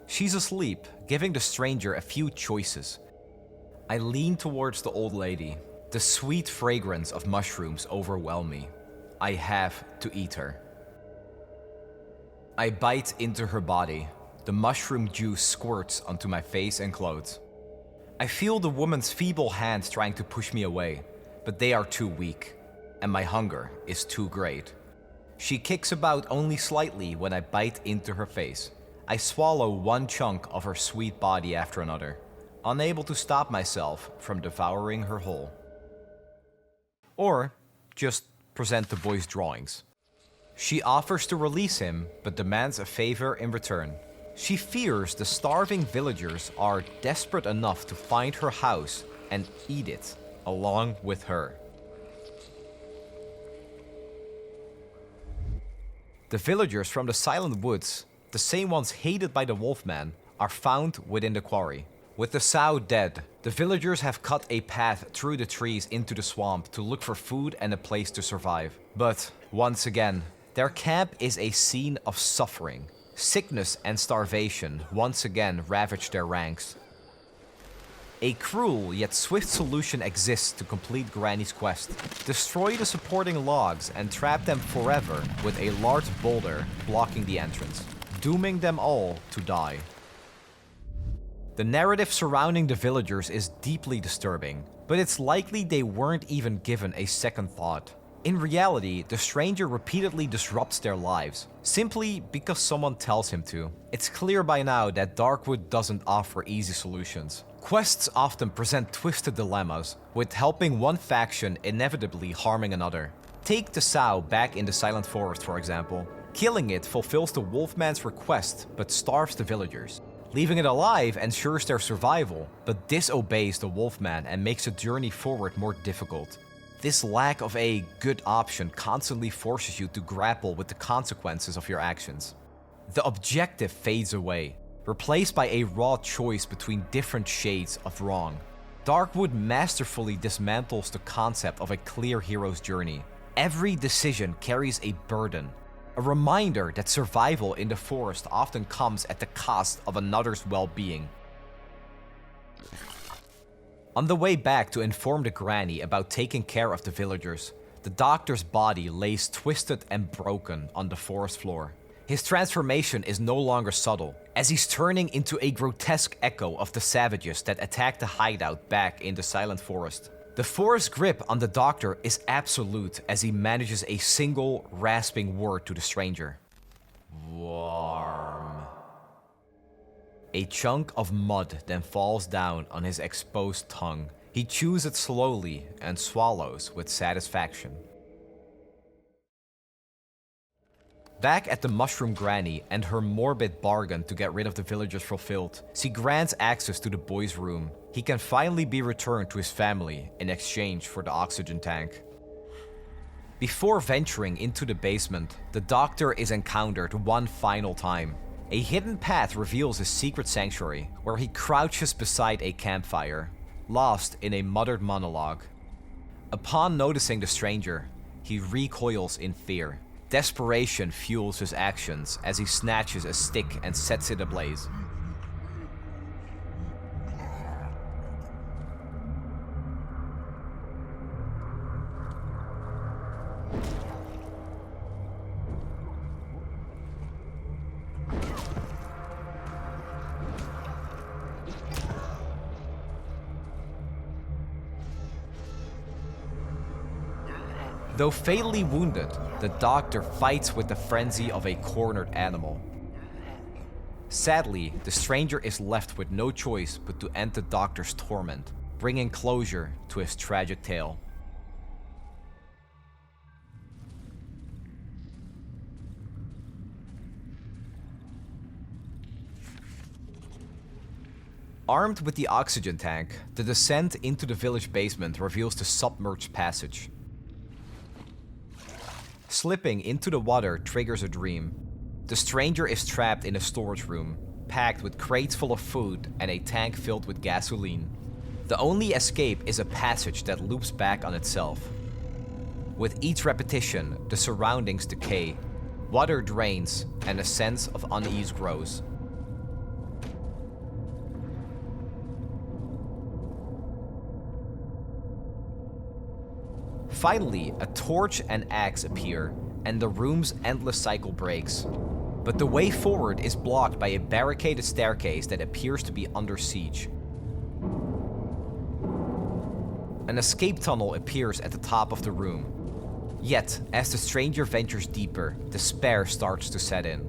She's asleep, giving the stranger a few choices. I lean towards the old lady. The sweet fragrance of mushrooms overwhelm me. I have to eat her. I bite into her body. The mushroom juice squirts onto my face and clothes. I feel the woman's feeble hands trying to push me away, but they are too weak, and my hunger is too great. She kicks about only slightly when I bite into her face. I swallow one chunk of her sweet body after another, unable to stop myself from devouring her whole. Or just present the boy's drawings. She offers to release him, but demands a favor in return. She fears the starving villagers are desperate enough to find her house and eat it along with her. The villagers from the Silent Woods, the same ones hated by the Wolfman, are found within the quarry. With the sow dead, the villagers have cut a path through the trees into the swamp to look for food and a place to survive. But, once again, their camp is a scene of suffering. Sickness and starvation once again ravage their ranks. A cruel yet swift solution exists to complete Granny's quest. Destroy the supporting logs and trap them forever with a large boulder blocking the entrance, dooming them all to die. The narrative surrounding the villagers is deeply disturbing, but it's likely they weren't even given a second thought. In reality, the stranger repeatedly disrupts their lives, simply because someone tells him to. It's clear by now that Darkwood doesn't offer easy solutions. Quests often present twisted dilemmas, with helping one faction inevitably harming another. Take the sow back in the Silent Forest, for example. Killing it fulfills the Wolfman's request, but starves the villagers. Leaving it alive ensures their survival, but disobeys the Wolfman and makes the journey forward more difficult. This lack of a good option constantly forces you to grapple with the consequences of your actions. The objective fades away, replaced by a raw choice between different shades of wrong. Darkwood masterfully dismantles the concept of a clear hero's journey. Every decision carries a burden, a reminder that survival in the forest often comes at the cost of another's well-being. On the way back to inform the granny about taking care of the villagers, the doctor's body lays twisted and broken on the forest floor. His transformation is no longer subtle, as he's turning into a grotesque echo of the savages that attacked the hideout back in the Silent Forest. The forest's grip on the doctor is absolute as he manages a single, rasping word to the stranger. Warm. A chunk of mud then falls down on his exposed tongue, He chews it slowly and swallows with satisfaction. Back at the Mushroom Granny and her morbid bargain to get rid of the villagers fulfilled, she grants access to the boy's room. He can finally be returned to his family in exchange for the oxygen tank. Before venturing into the basement, the Doctor is encountered one final time. A hidden path reveals his secret sanctuary, where he crouches beside a campfire, lost in a muttered monologue. Upon noticing the stranger, he recoils in fear. Desperation fuels his actions as he snatches a stick and sets it ablaze. Though fatally wounded, the Doctor fights with the frenzy of a cornered animal. Sadly, the stranger is left with no choice but to end the Doctor's torment, bringing closure to his tragic tale. Armed with the oxygen tank, the descent into the village basement reveals the submerged passage. Slipping into the water triggers a dream. The stranger is trapped in a storage room, packed with crates full of food and a tank filled with gasoline. The only escape is a passage that loops back on itself. With each repetition, the surroundings decay, water drains, and a sense of unease grows. Finally, a torch and axe appear, and the room's endless cycle breaks. But the way forward is blocked by a barricaded staircase that appears to be under siege. An escape tunnel appears at the top of the room. Yet, as the stranger ventures deeper, despair starts to set in.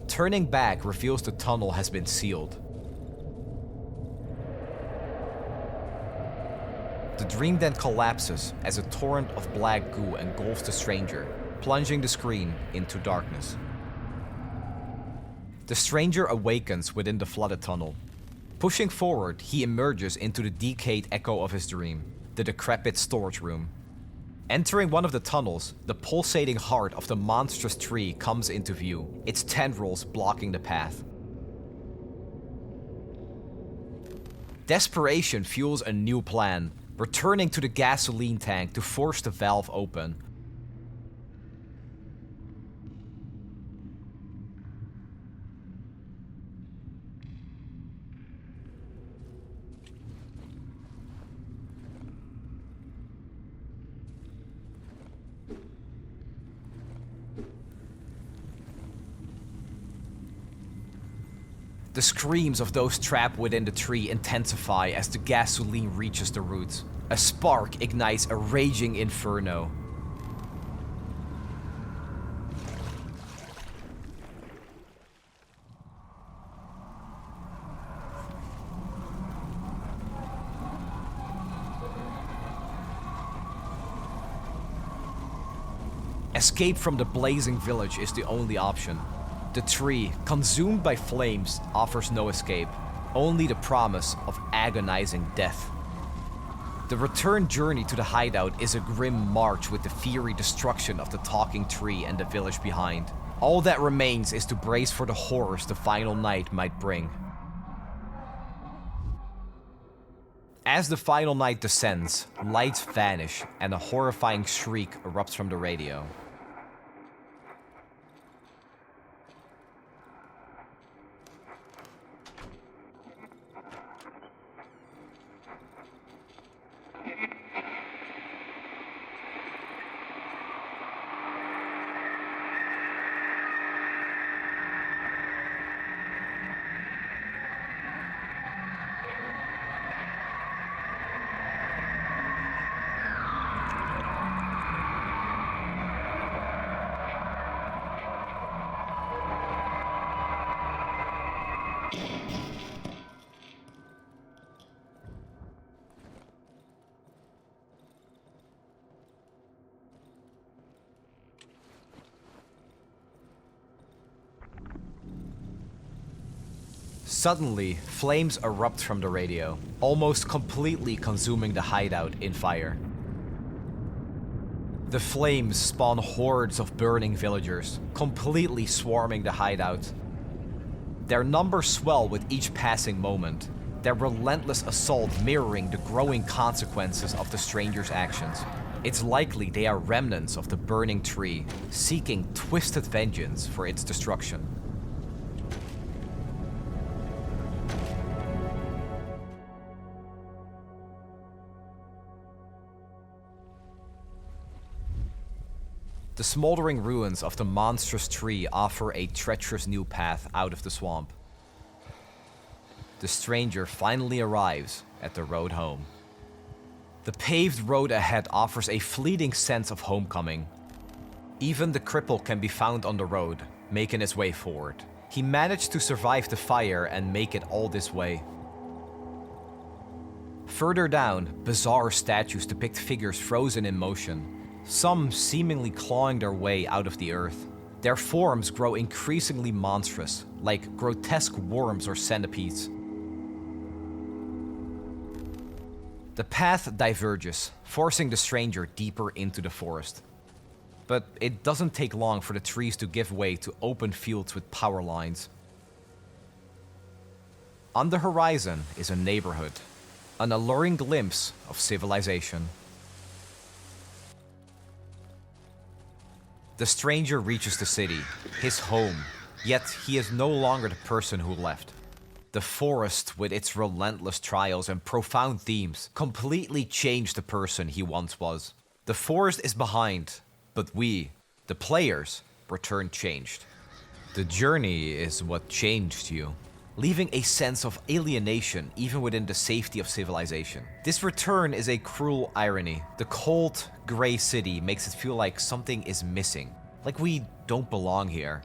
Turning back reveals the tunnel has been sealed. The dream then collapses as a torrent of black goo engulfs the stranger, plunging the screen into darkness. The stranger awakens within the flooded tunnel. Pushing forward, he emerges into the decayed echo of his dream, the decrepit storage room. Entering one of the tunnels, the pulsating heart of the monstrous tree comes into view, its tendrils blocking the path. Desperation fuels a new plan, returning to the gasoline tank to force the valve open. The screams of those trapped within the tree intensify as the gasoline reaches the roots. A spark ignites a raging inferno. Escape from the blazing village is the only option. The tree, consumed by flames, offers no escape, only the promise of agonizing death. The return journey to the hideout is a grim march with the fiery destruction of the talking tree and the village behind. All that remains is to brace for the horrors the final night might bring. As the final night descends, lights vanish and a horrifying shriek erupts from the radio. Suddenly, flames erupt from the radio, almost completely consuming the hideout in fire. The flames spawn hordes of burning villagers, completely swarming the hideout. Their numbers swell with each passing moment, their relentless assault mirroring the growing consequences of the stranger's actions. It's likely they are remnants of the burning tree, seeking twisted vengeance for its destruction. The smoldering ruins of the monstrous tree offer a treacherous new path out of the swamp. The stranger finally arrives at the road home. The paved road ahead offers a fleeting sense of homecoming. Even the cripple can be found on the road, making his way forward. He managed to survive the fire and make it all this way. Further down, bizarre statues depict figures frozen in motion, some seemingly clawing their way out of the earth. Their forms grow increasingly monstrous, like grotesque worms or centipedes. The path diverges, forcing the stranger deeper into the forest. But it doesn't take long for the trees to give way to open fields with power lines. On the horizon is a neighborhood, an alluring glimpse of civilization. The stranger reaches the city, his home, yet he is no longer the person who left. The forest, with its relentless trials and profound themes, completely changed the person he once was. The forest is behind, but we, the players, return changed. The journey is what changed you, leaving a sense of alienation even within the safety of civilization. This return is a cruel irony. The cold, gray city makes it feel like something is missing, like we don't belong here.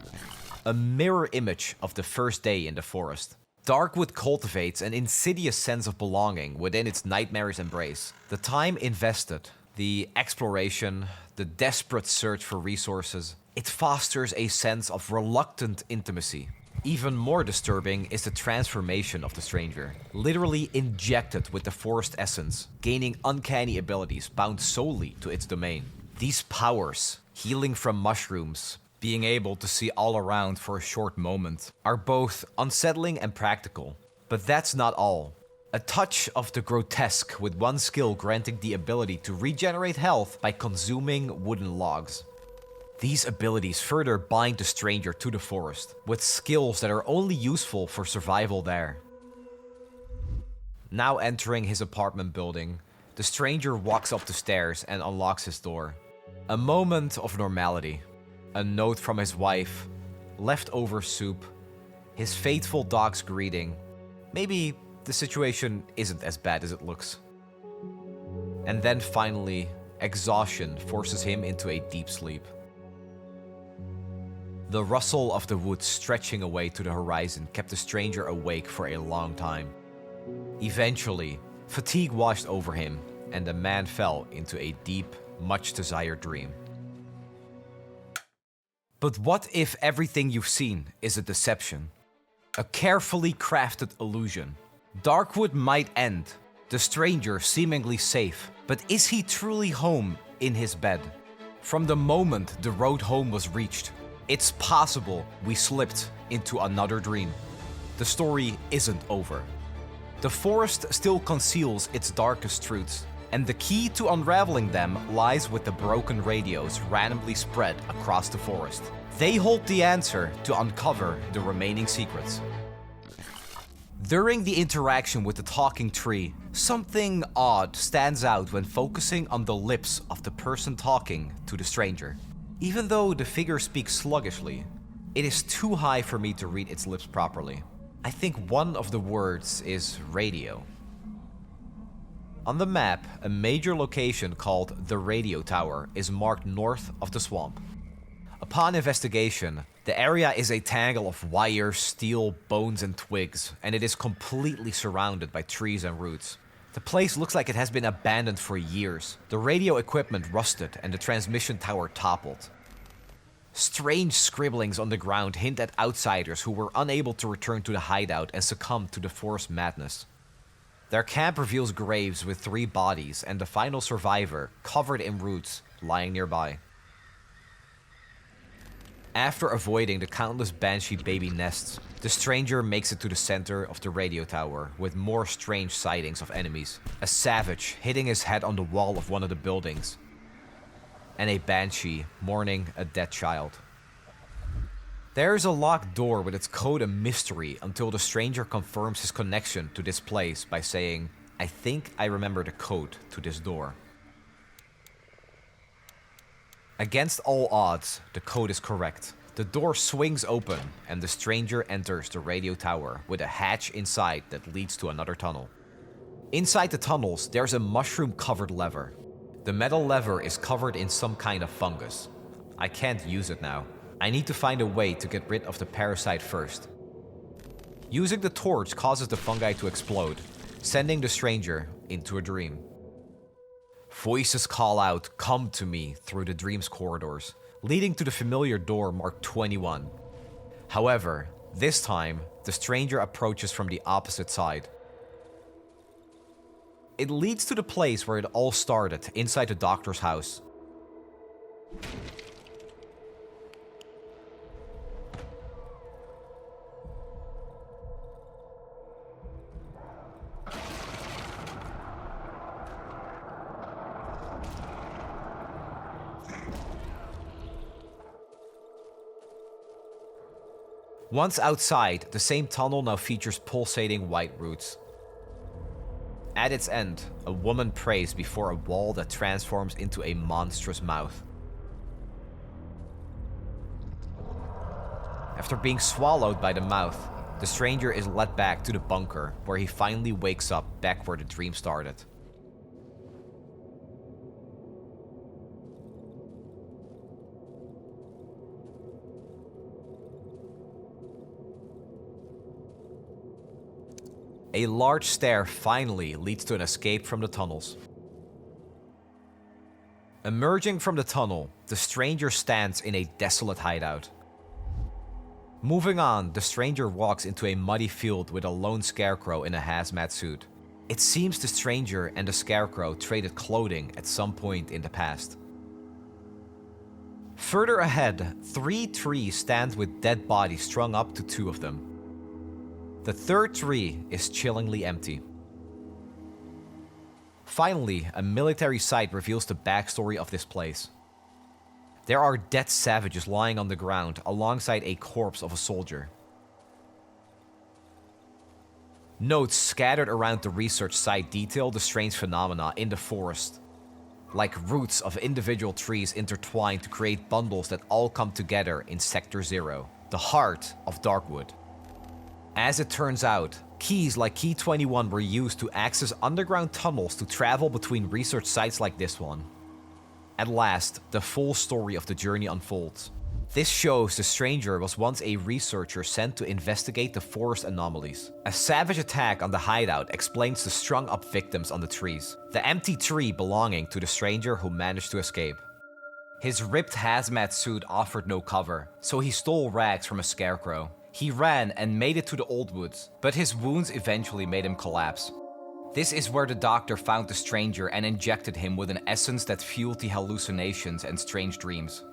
A mirror image of the first day in the forest. Darkwood cultivates an insidious sense of belonging within its nightmare's embrace. The time invested, the exploration, the desperate search for resources, it fosters a sense of reluctant intimacy. Even more disturbing is the transformation of the stranger, literally injected with the forest essence, gaining uncanny abilities bound solely to its domain. These powers, healing from mushrooms, being able to see all around for a short moment, are both unsettling and practical. But that's not all. A touch of the grotesque, with one skill granting the ability to regenerate health by consuming wooden logs. These abilities further bind the stranger to the forest, with skills that are only useful for survival there. Now entering his apartment building, the stranger walks up the stairs and unlocks his door. A moment of normality. A note from his wife, leftover soup, his faithful dog's greeting. Maybe the situation isn't as bad as it looks. And then finally, exhaustion forces him into a deep sleep. The rustle of the woods stretching away to the horizon kept the stranger awake for a long time. Eventually, fatigue washed over him, and the man fell into a deep, much-desired dream. But what if everything you've seen is a deception? A carefully crafted illusion? Darkwood might end, the stranger seemingly safe, but is he truly home in his bed? From the moment the road home was reached, it's possible we slipped into another dream. The story isn't over. The forest still conceals its darkest truths, and the key to unraveling them lies with the broken radios randomly spread across the forest. They hold the answer to uncover the remaining secrets. During the interaction with the talking tree, something odd stands out when focusing on the lips of the person talking to the stranger. Even though the figure speaks sluggishly, it is too high for me to read its lips properly. I think one of the words is radio. On the map, a major location called the Radio Tower is marked north of the swamp. Upon investigation, the area is a tangle of wires, steel, bones, and twigs, and it is completely surrounded by trees and roots. The place looks like it has been abandoned for years. The radio equipment rusted and the transmission tower toppled. Strange scribblings on the ground hint at outsiders who were unable to return to the hideout and succumbed to the forest madness. Their camp reveals graves with 3 bodies and the final survivor, covered in roots, lying nearby. After avoiding the countless banshee baby nests, the stranger makes it to the center of the radio tower with more strange sightings of enemies. A savage hitting his head on the wall of one of the buildings, and a banshee mourning a dead child. There is a locked door with its code a mystery until the stranger confirms his connection to this place by saying, "I think I remember the code to this door." Against all odds, the code is correct. The door swings open and the stranger enters the radio tower with a hatch inside that leads to another tunnel. Inside the tunnels, there's a mushroom-covered lever. The metal lever is covered in some kind of fungus. I can't use it now. I need to find a way to get rid of the parasite first. Using the torch causes the fungi to explode, sending the stranger into a dream. Voices call out, "Come to me," through the dream's corridors, leading to the familiar door marked 21. However, this time, the stranger approaches from the opposite side. It leads to the place where it all started, inside the doctor's house. Once outside, the same tunnel now features pulsating white roots. At its end, a woman prays before a wall that transforms into a monstrous mouth. After being swallowed by the mouth, the stranger is led back to the bunker, where he finally wakes up back where the dream started. A large stair finally leads to an escape from the tunnels. Emerging from the tunnel, the stranger stands in a desolate hideout. Moving on, the stranger walks into a muddy field with a lone scarecrow in a hazmat suit. It seems the stranger and the scarecrow traded clothing at some point in the past. Further ahead, 3 trees stand with dead bodies strung up to 2 of them. The third tree is chillingly empty. Finally, a military site reveals the backstory of this place. There are dead savages lying on the ground alongside a corpse of a soldier. Notes scattered around the research site detail the strange phenomena in the forest, like roots of individual trees intertwined to create bundles that all come together in Sector 0, the heart of Darkwood. As it turns out, keys like Key 21 were used to access underground tunnels to travel between research sites like this one. At last, the full story of the journey unfolds. This shows the stranger was once a researcher sent to investigate the forest anomalies. A savage attack on the hideout explains the strung up victims on the trees, the empty tree belonging to the stranger who managed to escape. His ripped hazmat suit offered no cover, so he stole rags from a scarecrow. He ran and made it to the Old Woods, but his wounds eventually made him collapse. This is where the doctor found the stranger and injected him with an essence that fueled the hallucinations and strange dreams.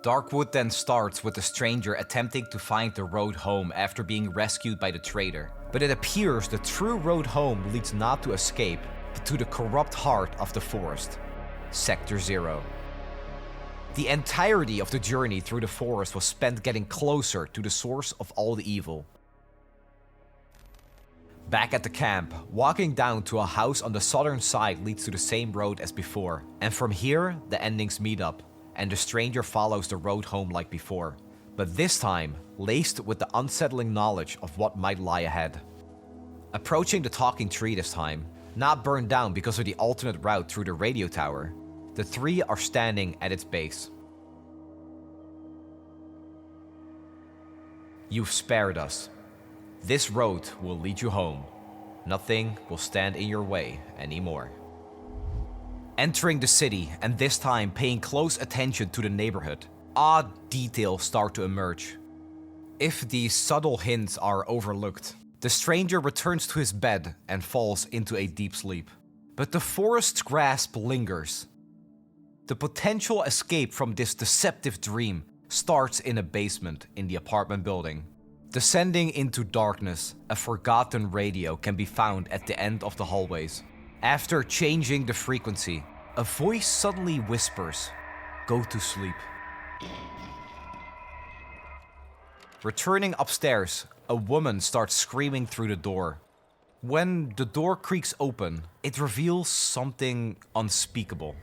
Darkwood then starts with the stranger attempting to find the road home after being rescued by the traitor. But it appears the true road home leads not to escape, but to the corrupt heart of the forest, Sector 0. The entirety of the journey through the forest was spent getting closer to the source of all the evil. Back at the camp, walking down to a house on the southern side leads to the same road as before, and from here, the endings meet up, and the stranger follows the road home like before, but this time, laced with the unsettling knowledge of what might lie ahead. Approaching the talking tree this time, not burned down because of the alternate route through the radio tower, the 3 are standing at its base. You've spared us. This road will lead you home. Nothing will stand in your way anymore. Entering the city, and this time paying close attention to the neighborhood, odd details start to emerge. If these subtle hints are overlooked, the stranger returns to his bed and falls into a deep sleep. But the forest's grasp lingers. The potential escape from this deceptive dream starts in a basement in the apartment building. Descending into darkness, a forgotten radio can be found at the end of the hallways. After changing the frequency, a voice suddenly whispers, "Go to sleep." Returning upstairs, a woman starts screaming through the door. When the door creaks open, it reveals something unspeakable.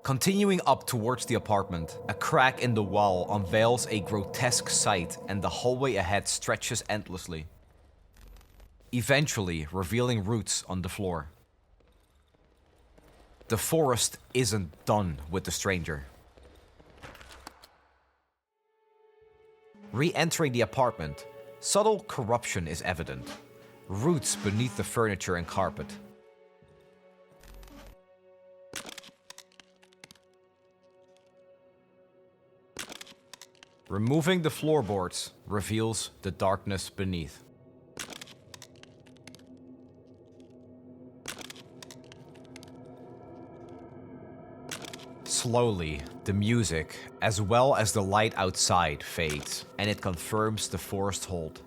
Continuing up towards the apartment, a crack in the wall unveils a grotesque sight and the hallway ahead stretches endlessly, eventually revealing roots on the floor. The forest isn't done with the stranger. Re-entering the apartment, subtle corruption is evident. Roots beneath the furniture and carpet. Removing the floorboards reveals the darkness beneath. Slowly, the music, as well as the light outside, fades, and it confirms the forest hold.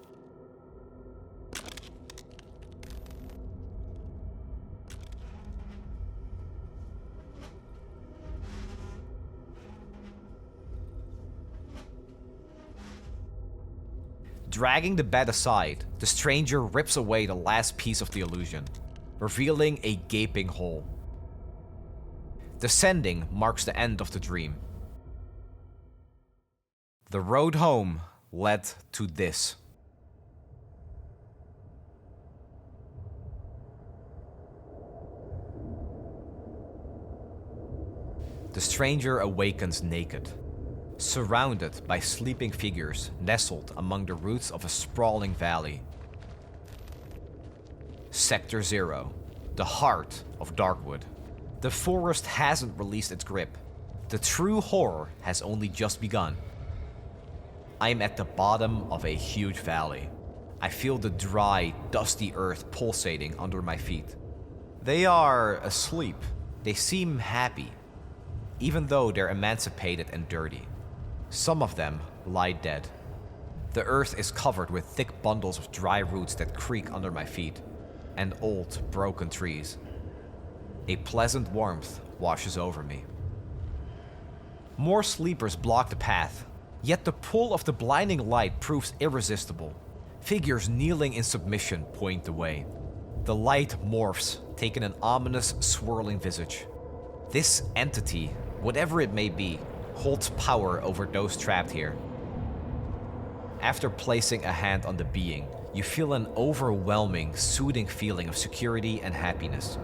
Dragging the bed aside, the stranger rips away the last piece of the illusion, revealing a gaping hole. Descending marks the end of the dream. The road home led to this. The stranger awakens naked, surrounded by sleeping figures nestled among the roots of a sprawling valley. Sector 0, the heart of Darkwood. The forest hasn't released its grip. The true horror has only just begun. I am at the bottom of a huge valley. I feel the dry, dusty earth pulsating under my feet. They are asleep. They seem happy, even though they're emancipated and dirty. Some of them lie dead. The earth is covered with thick bundles of dry roots that creak under my feet, and old, broken trees. A pleasant warmth washes over me. More sleepers block the path, yet the pull of the blinding light proves irresistible. Figures kneeling in submission point the way. The light morphs, taking an ominous, swirling visage. This entity, whatever it may be, holds power over those trapped here. After placing a hand on the being, you feel an overwhelming, soothing feeling of security and happiness.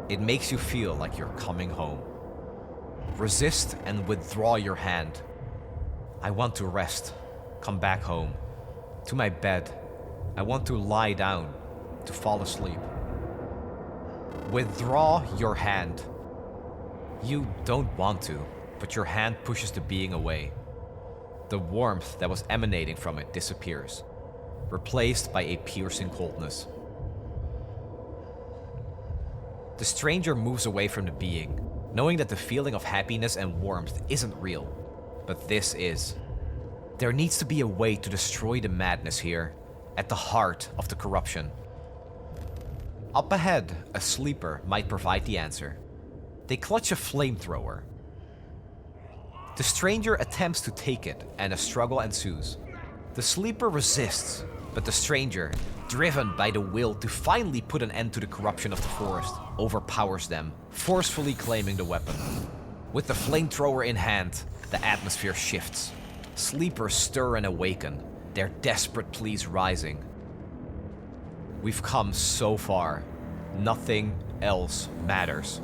It makes you feel like you're coming home. Resist and withdraw your hand. I want to rest, come back home, to my bed. I want to lie down, to fall asleep. Withdraw your hand. You don't want to, but your hand pushes the being away. The warmth that was emanating from it disappears, replaced by a piercing coldness. The stranger moves away from the being, knowing that the feeling of happiness and warmth isn't real, but this is. There needs to be a way to destroy the madness here, at the heart of the corruption. Up ahead, a sleeper might provide the answer. They clutch a flamethrower. The stranger attempts to take it, and a struggle ensues. The sleeper resists, but the stranger, driven by the will to finally put an end to the corruption of the forest, overpowers them, forcefully claiming the weapon. With the flamethrower in hand, the atmosphere shifts. Sleepers stir and awaken, their desperate pleas rising. We've come so far. Nothing else matters.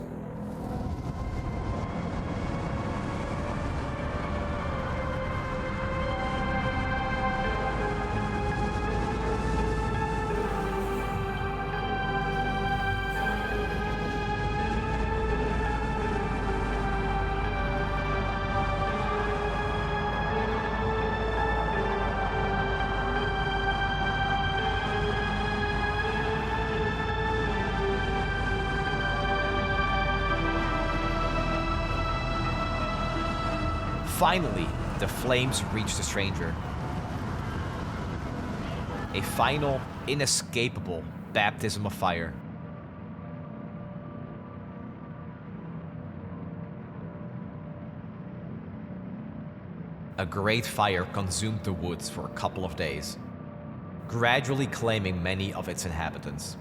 Finally, the flames reach the stranger. A final, inescapable baptism of fire. A great fire consumed the woods for a couple of days, gradually claiming many of its inhabitants.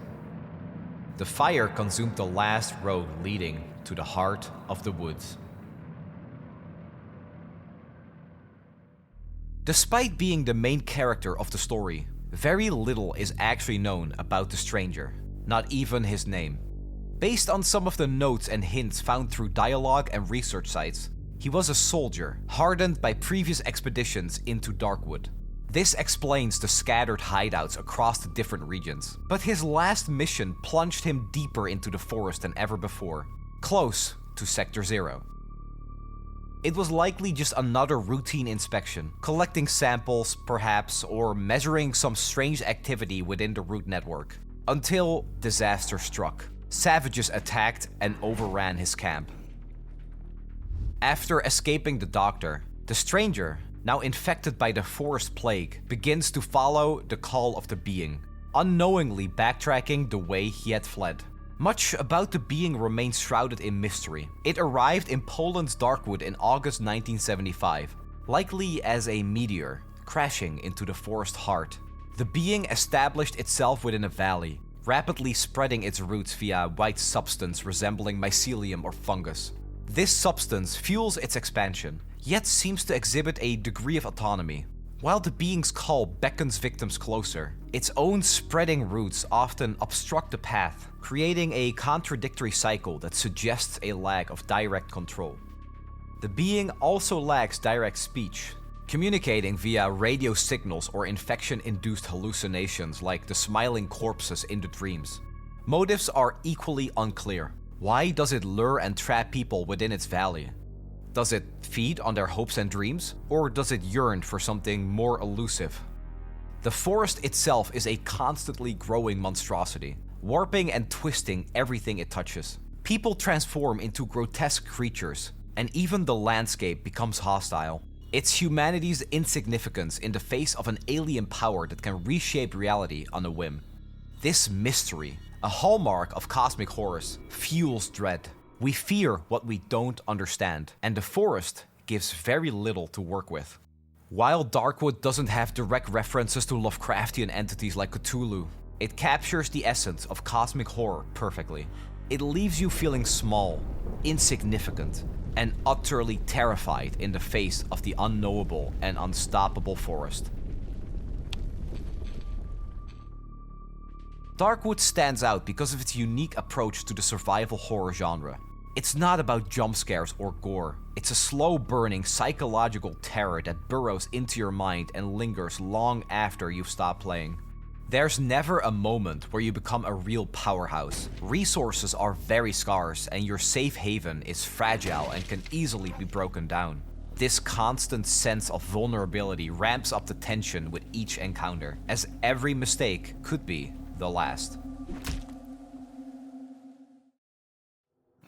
The fire consumed the last road leading to the heart of the woods. Despite being the main character of the story, very little is actually known about the stranger, not even his name. Based on some of the notes and hints found through dialogue and research sites, he was a soldier, hardened by previous expeditions into Darkwood. This explains the scattered hideouts across the different regions, but his last mission plunged him deeper into the forest than ever before, close to Sector Zero. It was likely just another routine inspection, collecting samples, perhaps, or measuring some strange activity within the route network, until disaster struck. Savages attacked and overran his camp. After escaping the doctor, the stranger, now infected by the forest plague, begins to follow the call of the being, unknowingly backtracking the way he had fled. Much about the being remains shrouded in mystery. It arrived in Poland's Darkwood in August 1975, likely as a meteor, crashing into the forest heart. The being established itself within a valley, rapidly spreading its roots via white substance resembling mycelium or fungus. This substance fuels its expansion, yet seems to exhibit a degree of autonomy. While the being's call beckons victims closer, its own spreading roots often obstruct the path, creating a contradictory cycle that suggests a lack of direct control. The being also lacks direct speech, communicating via radio signals or infection-induced hallucinations like the smiling corpses in the dreams. Motives are equally unclear. Why does it lure and trap people within its valley? Does it feed on their hopes and dreams, or does it yearn for something more elusive? The forest itself is a constantly growing monstrosity, warping and twisting everything it touches. People transform into grotesque creatures, and even the landscape becomes hostile. It's humanity's insignificance in the face of an alien power that can reshape reality on a whim. This mystery, a hallmark of cosmic horrors, fuels dread. We fear what we don't understand, and the forest gives very little to work with. While Darkwood doesn't have direct references to Lovecraftian entities like Cthulhu, it captures the essence of cosmic horror perfectly. It leaves you feeling small, insignificant, and utterly terrified in the face of the unknowable and unstoppable forest. Darkwood stands out because of its unique approach to the survival horror genre. It's not about jump scares or gore. It's a slow-burning psychological terror that burrows into your mind and lingers long after you've stopped playing. There's never a moment where you become a real powerhouse. Resources are very scarce, and your safe haven is fragile and can easily be broken down. This constant sense of vulnerability ramps up the tension with each encounter, as every mistake could be the last.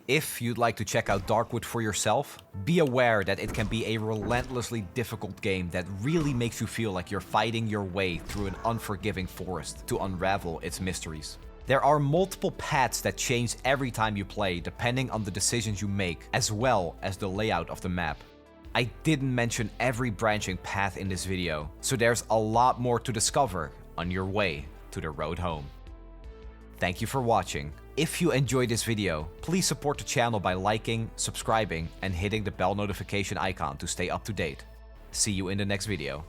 If you'd like to check out Darkwood for yourself, be aware that it can be a relentlessly difficult game that really makes you feel like you're fighting your way through an unforgiving forest to unravel its mysteries. There are multiple paths that change every time you play depending on the decisions you make, as well as the layout of the map. I didn't mention every branching path in this video, so there's a lot more to discover on your way to the road home. Thank you for watching. If you enjoyed this video, please support the channel by liking, subscribing, and hitting the bell notification icon to stay up to date. See you in the next video.